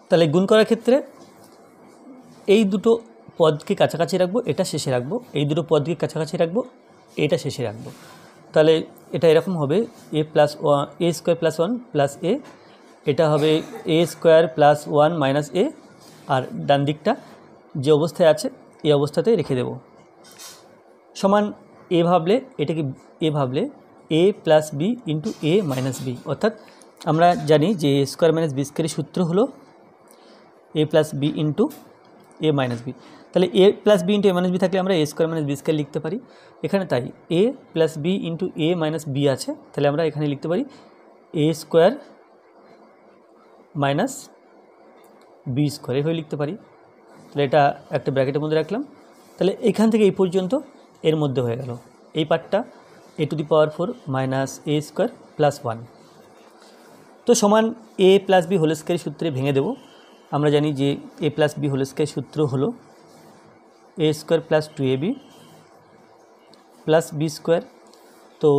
তাহলে গুণ করার ক্ষেত্রে এই দুটো পদকে কাছাকাছি রাখবো, এটা শেষে রাখবো, এই দুটো পদকে কাছাকাছি রাখবো, এটা শেষে রাখবো। তাহলে এটা এরকম হবে এ plus a square plus 1 plus এ, এটা হবে এ স্কোয়ার প্লাস 1 মাইনাস এ, আর ডান দিকটা যে অবস্থায় আছে এই অবস্থাতেই রেখে দেব। সমান এ ভাবলে এটাকে এ ভাবলে এ plus b into a minus B, অর্থাৎ আমরা জানি যে এ স্কোয়ার মাইনাস বি স্কোয়ারের সূত্র হলো a plus b into a minus B. তাহলে এ plus b into a minus B থাকলে আমরা এ স্কোয়ার মাইনাস বি স্কোয়ার লিখতে পারি। এখানে তাই এ plus b into a minus B আছে, তাহলে আমরা এখানে লিখতে পারি এ স্কোয়ার মাইনাস বি স্কোয়ার, এভাবে লিখতে পারি। তাহলে এটা একটা ব্র্যাকেটের মধ্যে রাখলাম। তাহলে এখান থেকে এই পর্যন্ত এর মধ্যে হয়ে গেল। এই পার্টটা a to the power 4 minus a square plus 1। তো সমান a plus b whole square সূত্রে ভেঙে দেব। আমরা জানি যে a plus b whole square সূত্র হলো a square plus 2ab plus b square. তো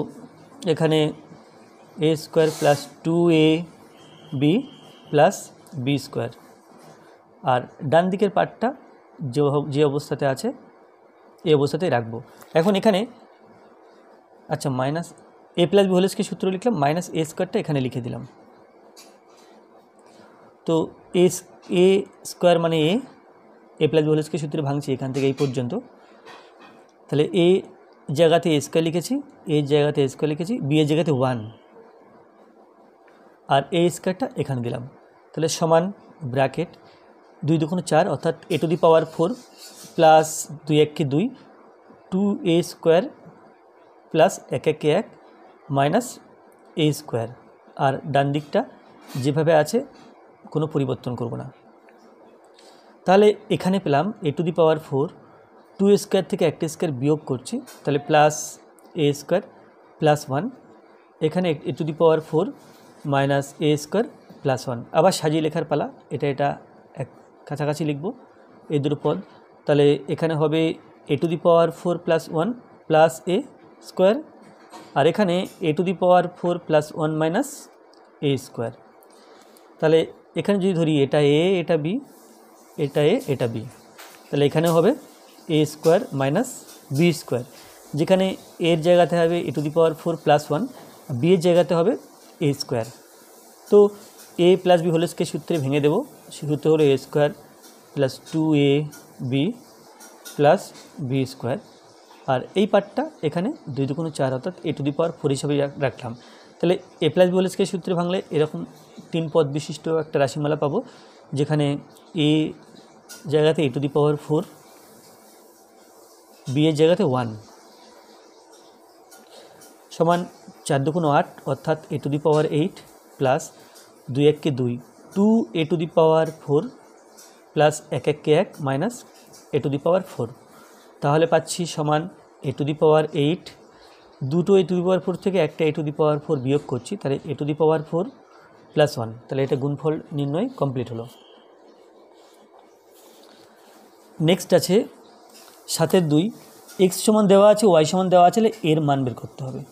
এখানে a square plus 2ab plus b square, আর ডান দিকের পার্টটা যে অবস্থাতে আছে এই অবস্থাতেই রাখবো। এখন এখানে আচ্ছা minus a plus b whole square সূত্র লিখলাম, মাইনাস এ স্কোয়ারটা এখানে লিখে দিলাম। তো এ স্কোয়ার মানে এ প্লাস বি হোল স্কোয়ার সূত্রে ভাঙছি এখান থেকে এই পর্যন্ত। তাহলে এ জায়গাতে এ স্কোয়ার লিখেছি, এ জায়গাতে এ স্কোয়ার লিখেছি, বি এর জায়গাতে 1, আর এ স্কোয়ারটা এখানে দিলাম। তাহলে সমান ব্র্যাকেট 2 দুগুণ 4 অর্থাৎ a to the power 4 plus 2 1 2 2a square plus 1 1 1 minus a square, আর ডান দিকটা যেভাবে আছে কোনো পরিবর্তন করব না। তাহলে এখানে পেলাম এ টু দি পাওয়ার 4 2 স্কোয়ার থেকে একটা স্কোয়ার বিয়োগ করছি, তাহলে প্লাস এ স্কোয়ার প্লাস 1, এখানে a to the power 4 minus a square plus 1। আবার সাজিয়ে লেখার পালা, এটা এক কাছাকাছি লিখব এই দুটো পদ। তাহলে এখানে হবে a to the power 4 plus 1 plus a square, আর এখানে a to the power 4 plus 1 minus a square. তাহলে এখানে যদি ধরি এটা এ এটা বি, এটা এ এটা বি, তাহলে এখানে হবে a square minus b square, যেখানে এর জায়গাতে হবে a to the power 4 plus 1, b এর জায়গাতে হবে এ স্কোয়ার। তো a plus b whole square সূত্রে ভেঙে দেব। সূত্র হলো a square plus 2ab plus b square, আর এই পার্টটা এখানে 2 দুগুণ 4 অর্থাৎ এ টু দি পাওয়ার 4 হিসাবে রাখলাম। তাহলে এ প্লাস বি হোল স্কোয়ার সূত্রে ভাঙলে এরকম 3 পদ বিশিষ্ট একটা রাশিমালা পাবো, যেখানে এ জায়গাতে এ টু দি পাওয়ার 4, বি এর জায়গাতে 1 সমান 4 দুগুণ 8 অর্থাৎ a to the power 8 plus 2 1 2 2 a to the power 4 plus 1 1 1 minus a to the power 4। তাহলে পাচ্ছি সমান এ টু দি পাওয়ার 8, দুটো এ টু দি পাওয়ার 4 থেকে একটা এ টু দি পাওয়ার 4 বিয়োগ করছি, তাহলে এ টু দি পাওয়ার 4 প্লাস 1। তাহলে এটা গুণফল নির্ণয় কমপ্লিট হলো। নেক্সট আছে 7 2, এক্স সমান দেওয়া আছে ওয়াই সমান দেওয়া আছে, এর মান বের করতে হবে।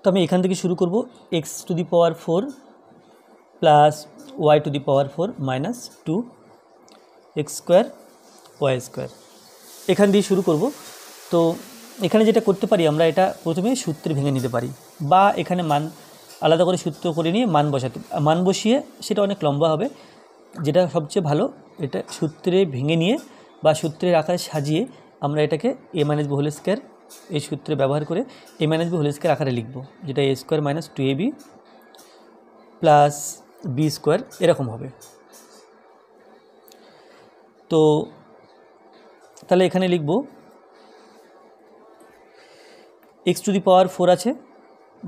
তো আমি এখান থেকে শুরু করব, x to the power 4 plus y to the power 4 minus 2 x square y square, এখান দিয়ে শুরু করব। তো এখানে যেটা করতে পারি আমরা, এটা প্রথমে সূত্রে ভেঙে নিতে পারি, বা এখানে মান আলাদা করে সূত্র করে নিয়ে মান বসিয়ে সেটা অনেক লম্বা হবে। যেটা সবচেয়ে ভালো, এটা সূত্রে ভেঙে নিয়ে বা সূত্রের আকারে সাজিয়ে আমরা এটাকে a minus b whole square এই সূত্রে ব্যবহার করে a minus b whole square আকারে লিখব, যেটা a square minus 2ab plus b square এরকম হবে। তো তাহলে এখানে লিখব এক্স টু দি পাওয়ার 4 আছে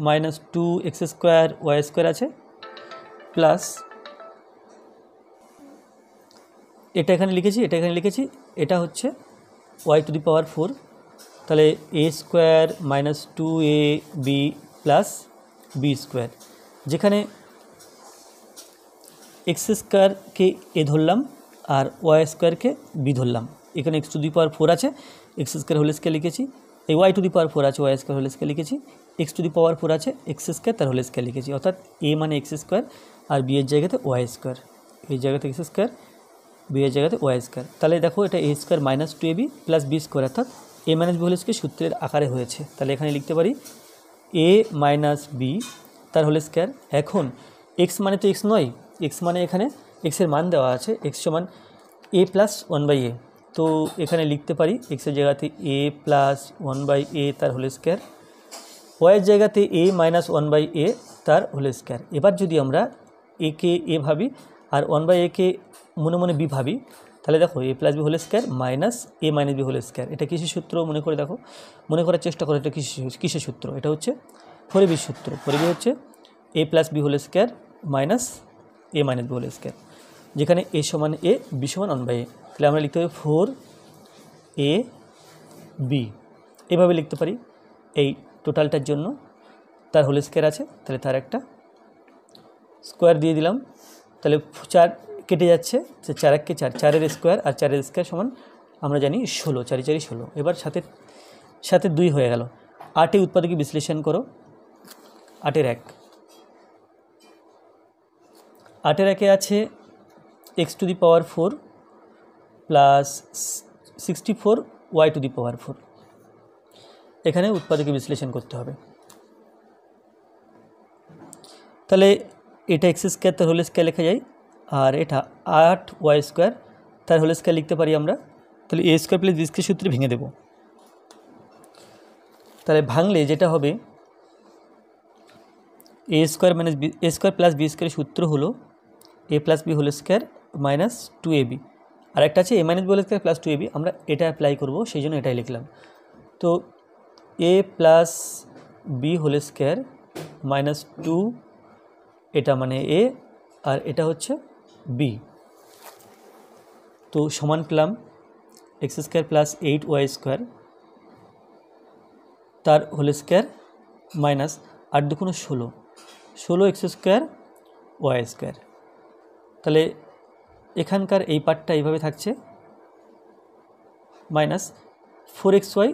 minus 2 x square y square আছে প্লাস এটা এখানে লিখেছি, এটা হচ্ছে ওয়াই টু দি পাওয়ার 4, তাহলে a square minus 2ab plus b square, যেখানে এক্স স্কোয়ারকে এ ধরলাম আর ওয়াই স্কোয়ারকে বি ধরলাম। এখানে এক্স টু দি পাওয়ার 4 আছে, এক্স স্কোয়ার হোল স্কোয়ার লিখেছি, এই ওয়াই টু দি পাওয়ার 4 আছে ওয়াই স্কোয়ার হোল স্কোয়ার লিখেছি, এক্স টু দি পাওয়ার 4 আছে এক্স স্কোয়ার তার হোল স্কোয়ার লিখেছি, অর্থাৎ এ মানে এক্স স্কোয়ার আর বি এর জায়গাতে ওয়াই স্কোয়ার, এই জায়গাতে এক্স স্কোয়ার বি এর জায়গাতে ওয়াই স্কোয়ার। তাহলে দেখো এটা a square minus 2ab plus b square, অর্থাৎ a minus b whole square সূত্রের আকারে হয়েছে। তাহলে এখানে লিখতে পারি এ মাইনাস বি তার হোল স্কোয়ার। এখন এক্স মানে তো এক্স নয়, এক্স মানে এখানে এক্সের মান দেওয়া আছে এক্স সমান এ প্লাস 1/a, তো এখানে লিখতে পারি এক্সের জায়গাতে এ প্লাস 1/a তার হোল স্কোয়ার, ওয়াইয়ের জায়গাতে এ মাইনাস 1/a তার হোল স্কোয়ার। এবার যদি আমরা একে এ ভাবি আর 1/a কে মনে মনে বি ভাবি, তাহলে দেখো a plus b whole square minus a minus b whole square, এটা কিসের সূত্র মনে করে দেখো, মনে করার চেষ্টা করো এটা কিসের সূত্র, এটা হচ্ছে 4ab সূত্র। 4ab হচ্ছে a plus b whole square minus a minus b whole square, যেখানে এ সমান এ বি সমান 1/a। তাহলে আমরা লিখতে হবে 4ab, এভাবে লিখতে পারি। এই টোটালটার জন্য তার হোল স্কোয়ার আছে, তাহলে তার একটা স্কোয়ার দিয়ে দিলাম, তাহলে 4 কেটে যাচ্ছে, 4 1 কে 4, 4-এর স্কোয়ার আর 4-এর স্কোয়ার সমান আমরা জানি 16, 4 4 16। এবার সাথে 2 হয়ে গেল। 8 উৎপাদকে বিশ্লেষণ করো, 8-এর 1, 8-এর 1-এ আছে x to the power 4 plus 64 y to the power 4, এখানে উৎপাদকে বিশ্লেষণ করতে হবে। তাহলে এটা এক্স স্কোয়ার তার হোল স্কোয়ার লেখা যায়, আর এটা 8 ওয়াই স্কোয়ার তার হোল স্কোয়ার লিখতে পারি আমরা। তাহলে a square plus b square সূত্রে ভেঙে দেব, তাহলে ভাঙলে যেটা হবে a square minus b, a square plus b স্কোয়ারের সূত্র হলো a plus b whole square minus 2ab, আর একটা আছে a minus b whole square plus 2ab, আমরা এটা অ্যাপ্লাই করব সেই জন্য এটাই লিখলাম। তো a plus b whole square minus 2, এটা মানে এ আর এটা হচ্ছে বি, তো সমান পেলাম x square plus 8 y square তার হোল স্কোয়ার মাইনাস 8 দুগুণ 16, 16 এক্স স্কোয়ার ওয়াই স্কোয়ার। তাহলে এখানকার এই পার্টটা এইভাবে থাকছে মাইনাস 4xy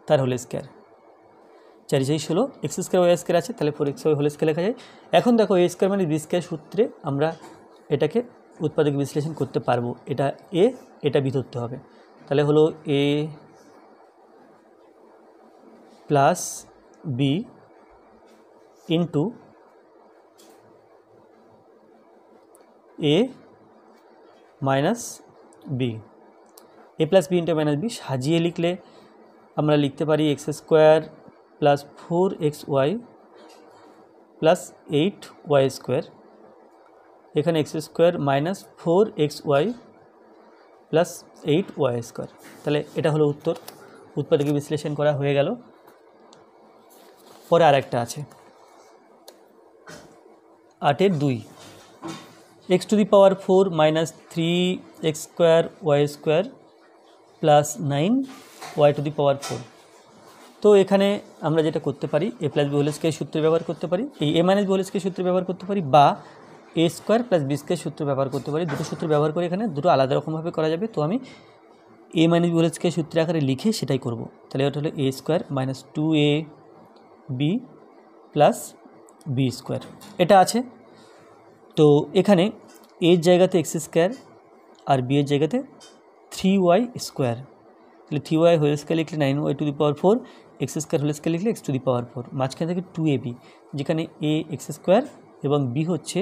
তার whole square, 4 4 16 x square y square আছে, তাহলে 4xy হোল স্কোয়ার লেখা যায়। এখন দেখো এ স্কোয়ার মানে বি স্কোয়ার সূত্রে আমরা এটাকে উৎপাদক বিশ্লেষণ করতে পারবো, এটা এ এটা বি ধরতে হবে। তাহলে হলো a plus b into a minus b, a plus b into minus b সাজিয়ে লিখলে আমরা লিখতে পারি x square plus 4xy plus 8y square, এখানে x square minus 4xy plus 8y square. তাহলে এটা হলো উত্তর, উৎপাদকে বিশ্লেষণ করা হয়ে গেল। পরে আরেকটা আছে 8-এর 2, x to the power 4 minus 3x square y square plus 9y to the power 4। তো এখানে আমরা যেটা করতে পারি a plus b whole square সূত্র ব্যবহার করতে পারি, এই a minus b whole square সূত্র ব্যবহার করতে পারি, বা a square plus b square সূত্র ব্যবহার করতে পারি। দুটো সূত্র ব্যবহার করে এখানে দুটো আলাদা রকমভাবে করা যাবে, তো আমি a minus b whole square সূত্রের আকারে লিখে সেটাই করব। তাহলে ওটা হলো a square minus 2ab plus b square, এটা আছে। তো এখানে এর জায়গাতে এক্স স্কোয়ার আর বি এর জায়গাতে 3y স্কোয়ার, তাহলে 3y হোল স্কোয়ার লিখলে 9y to the power 4, x square whole square লিখলে এক্স টু দি পাওয়ার 4, মাঝখানে থেকে 2ab, যেখানে এ এক্স স্কোয়ার এবং বি হচ্ছে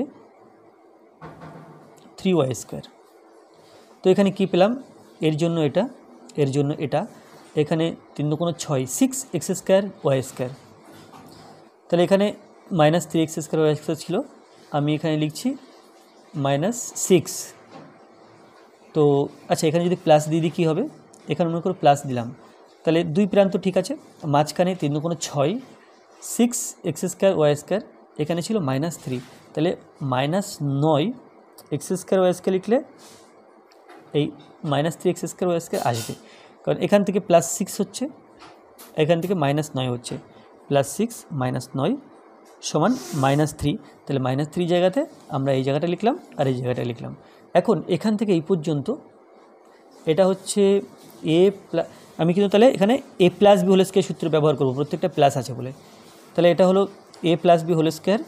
3y স্কোয়ার। তো এখানে কি পেলাম, এর জন্য এটা, এর জন্য এটা, এখানে 3 দুগুণ 6, 6x স্কোয়ার ওয়াই স্কোয়ার। তাহলে এখানে minus 3x square y square ছিল, আমি এখানে লিখছি মাইনাস 6। তো আচ্ছা এখানে যদি প্লাস দিয়ে দিই কী হবে, এখানে মনে করো প্লাস দিলাম, তাহলে দুই প্রান্ত ঠিক আছে, মাঝখানে 3 দুগুণ 6, 6x স্কোয়ার ওয়াই স্কোয়ার, এখানে ছিল মাইনাস 3, তাহলে minus 9x square y square লিখলে এই minus 3x square y square আসবে, কারণ এখান থেকে প্লাস 6 হচ্ছে, এখান থেকে মাইনাস 9 হচ্ছে, প্লাস 6 মাইনাস 9 সমান মাইনাস 3, তাহলে মাইনাস 3 জায়গাতে আমরা এই জায়গাটা লিখলাম আর এই জায়গাটা লিখলাম। এখন এখান থেকে এই পর্যন্ত এটা হচ্ছে আমি কিন্তু তাহলে এখানে এ প্লাস বি হোল স্কোয়ার সূত্র ব্যবহার করব, প্রত্যেকটা প্লাস আছে বলে। তাহলে এটা হলো a plus b whole square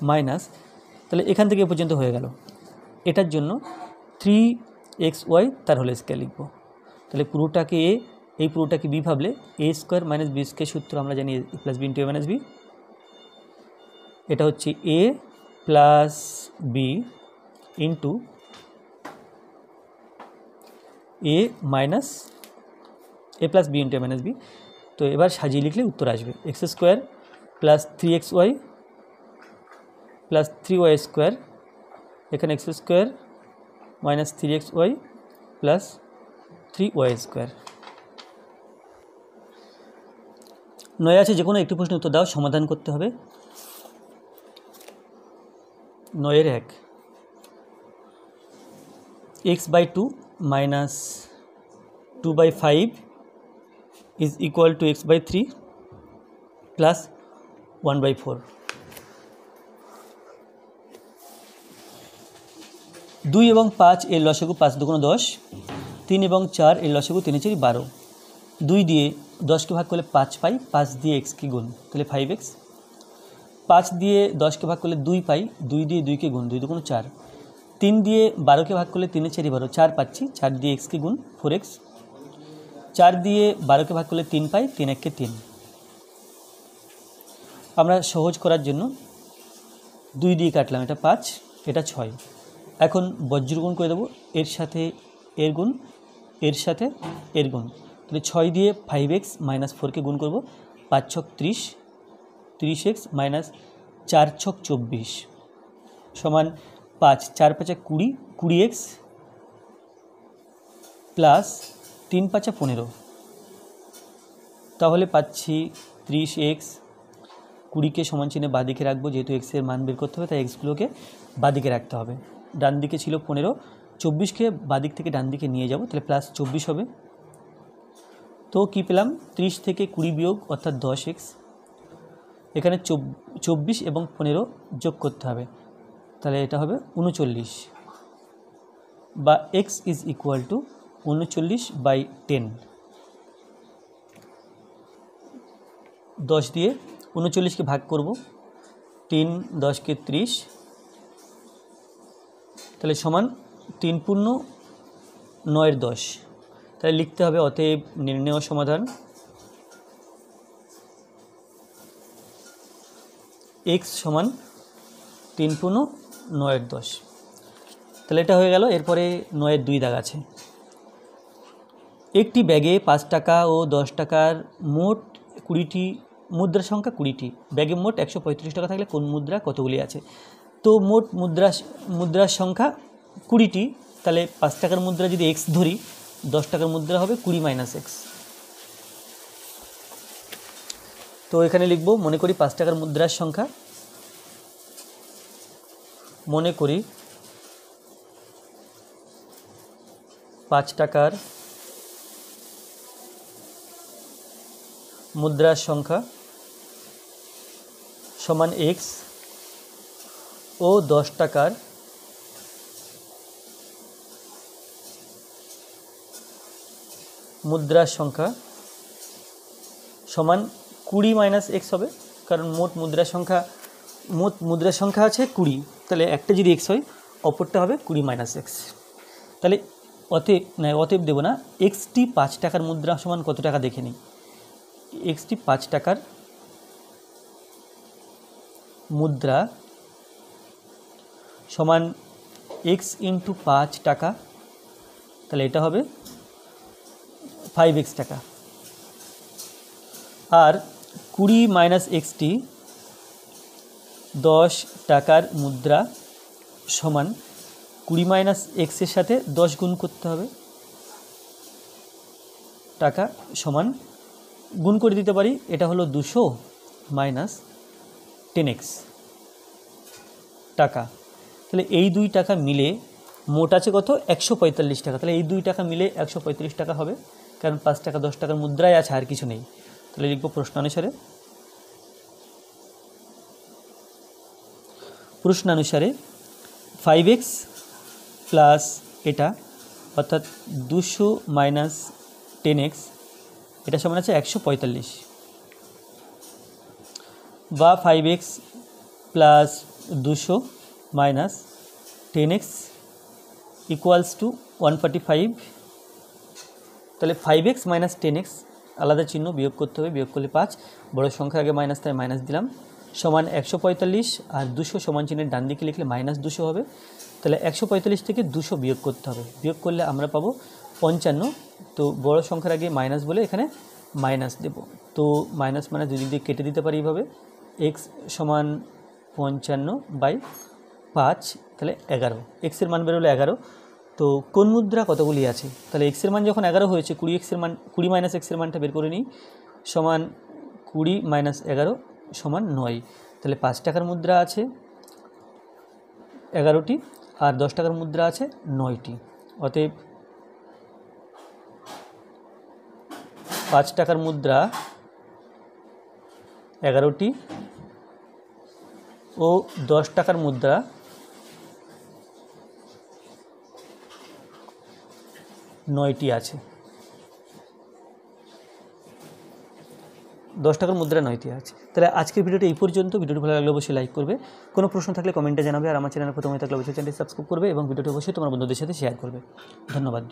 minus, তাহলে এখান থেকে এ পর্যন্ত হয়ে গেল। এটার জন্য 3xy তার হোল স্কোয়ার লিখব। তাহলে পুরোটাকে এ, এই পুরোটাকে বি ভাবলে a square minus b square সূত্র আমরা জানি a plus b into a minus b. এটা হচ্ছে a plus b into a minus a plus b into a minus b. তো এবার সাজিয়ে লিখলে উত্তর আসবে x square plus 3xy plus 3y square, এখানে x square minus 3xy plus 3y square. 9 আছে, যে কোনো একটি প্রশ্নের উত্তর দাও, সমাধান করতে হবে। 9-1 x/2 minus 2/5 is equal to x/3 plus 1/4। 2 এবং 5 এর লসাগু 5 দুগুণ 10, 3 এবং 4 এর লসাগু 3 4 12। 2 দিয়ে 10কে ভাগ করলে 5 পাই, 5 দিয়ে x কে গুণ, তাহলে 5x। 5 দিয়ে 10কে ভাগ করলে 2 পাই, 2 দিয়ে 2কে গুণ, 2 দুগুণ 4। 3 দিয়ে 12কে ভাগ করলে 3 4 12, 4 পাচ্ছি, 4 দিয়ে x কে গুণ 4x। 4 দিয়ে 12কে ভাগ করলে 3 পাই, 3 1 3। আমরা সহজ করার জন্য 2 দিয়ে কাটলাম, এটা 5, এটা 6। এখন বজ্র গুণ করে দেবো, এর সাথে এর গুণ, এর সাথে এর গুণ। তাহলে 6 দিয়ে 5x মাইনাস 4কে গুণ করব, 5 6 30, 30x মাইনাস 4 6 24 সমান 5, 4 5 20, 20x প্লাস 3 5 15। তাহলে পাচ্ছি 30x। 20কে সমান চিহ্নে বাঁদিকে রাখবো, যেহেতু x এর মান বের করতে হবে তাই এক্সগুলোকে বাঁদিকে রাখতে হবে। ডান দিকে ছিল 15, 24কে বাঁদিক থেকে ডান দিকে নিয়ে যাব, তাহলে প্লাস 24 হবে। তো কী পেলাম, 30 থেকে 20 বিয়োগ অর্থাৎ 10x। এখানে 24 এবং 15 যোগ করতে হবে, তাহলে এটা হবে 39, বা x ইজ ইকুয়াল টু 39/10। 10 দিয়ে 39কে ভাগ করব, 3 10কে 30, তাহলে সমান 3 পূর্ণ 9 10। তাহলে লিখতে হবে অতএব নির্ণেয় সমাধান x সমান 3 পূর্ণ 9 10। তাহলে এটা হয়ে গেল। এরপরে 9 2 দাগ আছে। একটি ব্যাগে 5 টাকা ও 10 টাকার মোট 20টি মুদ্রার সংখ্যা 20টি। ব্যাগে মোট 135 টাকা থাকলে কোন মুদ্রা কতগুলি আছে? তো মোট মুদ্রার সংখ্যা 20টি, তাহলে 5 টাকার মুদ্রা যদি x ধরি, 10 টাকার মুদ্রা হবে 20 মাইনাস x। তো এখানে লিখব, মনে করি 5 টাকার মুদ্রার সংখ্যা, মনে করি 5 টাকার মুদ্রার সংখ্যা সমান x ও 10 টাকার মুদ্রার সংখ্যা সমান 20 মাইনাস x হবে, কারণ মোট মুদ্রার সংখ্যা আছে 20, তাহলে একটা যদি x হয় অপরটা হবে 20 মাইনাস x। তাহলে অতএব দেব না, xটি 5 টাকার মুদ্রা সমান কত টাকা দেখে নিই। xটি 5 টাকার মুদ্রা সমান x ইন্টু 5 টাকা, তাহলে এটা হবে 5x টাকা। আর 20 মাইনাস xটি 10 টাকার মুদ্রা সমান 20 মাইনাস এক্সের সাথে 10 গুণ করতে হবে, টাকা সমান গুণ করে দিতে পারি, এটা হলো 200 মাইনাস 10x টাকা। তাহলে এই 2 টাকা মিলে মোট আছে কত, 145 টাকা। তাহলে এই 2 টাকা মিলে 135 টাকা হবে, কারণ 5 টাকা 10 টাকার মুদ্রায় আছে, আর কিছু নেই। তাহলে লিখব প্রশ্নানুসারে 5x প্লাস এটা অর্থাৎ 200 মাইনাস 10x এটা সমান আছে 145, বা 5x plus 200 minus 10x equals to 145। তাহলে 5x মাইনাস 10x আলাদা চিহ্ন বিয়োগ করতে হবে, বিয়োগ করলে 5, বড় সংখ্যা আগে মাইনাস, তাই মাইনাস দিলাম, সমান 145 আর 200 সমান চিহ্নের ডান দিকে লিখলে মাইনাস 200 হবে। তাহলে 145 থেকে 200 বিয়োগ করতে হবে, বিয়োগ করলে আমরা পাবো 55। তো বড় সংখ্যার আগে মাইনাস বলে এখানে মাইনাস দেব। তো মাইনাস মাইনাস দুই দিক দিয়ে কেটে দিতে পারি এইভাবে, এক্স সমান 55/5, তাহলে 11, এক্সের মান বেরোলো 11। তো কোন মুদ্রা কতগুলি আছে, তাহলে এক্সের মান যখন 11 হয়েছে 20 মান 20 মাইনাস এক্সের মানটা বের করে নিই, সমান 20 মাইনাস 11 সমান 9। তাহলে 5 টাকার মুদ্রা আছে 11টি আর 10 টাকার মুদ্রা আছে 9টি। অতএব 5 টাকার মুদ্রা 11টি ও 10 টাকার মুদ্রা 9টি আছে। 10 টাকার মুদ্রা 9টি আছে। তাহলে আজকের ভিডিওটা এই পর্যন্ত। ভিডিওটি ভালো লাগলে অবশ্যই লাইক করবে, কোনো প্রশ্ন থাকলে কমেন্টে জানাবে, আর আমার চ্যানেল প্রথমে থাকলে অবশ্যই চ্যানেলটি সাবস্ক্রাইব করবে এবং ভিডিওটি অবশ্যই তোমার বন্ধুদের সাথে শেয়ার করবে। ধন্যবাদ।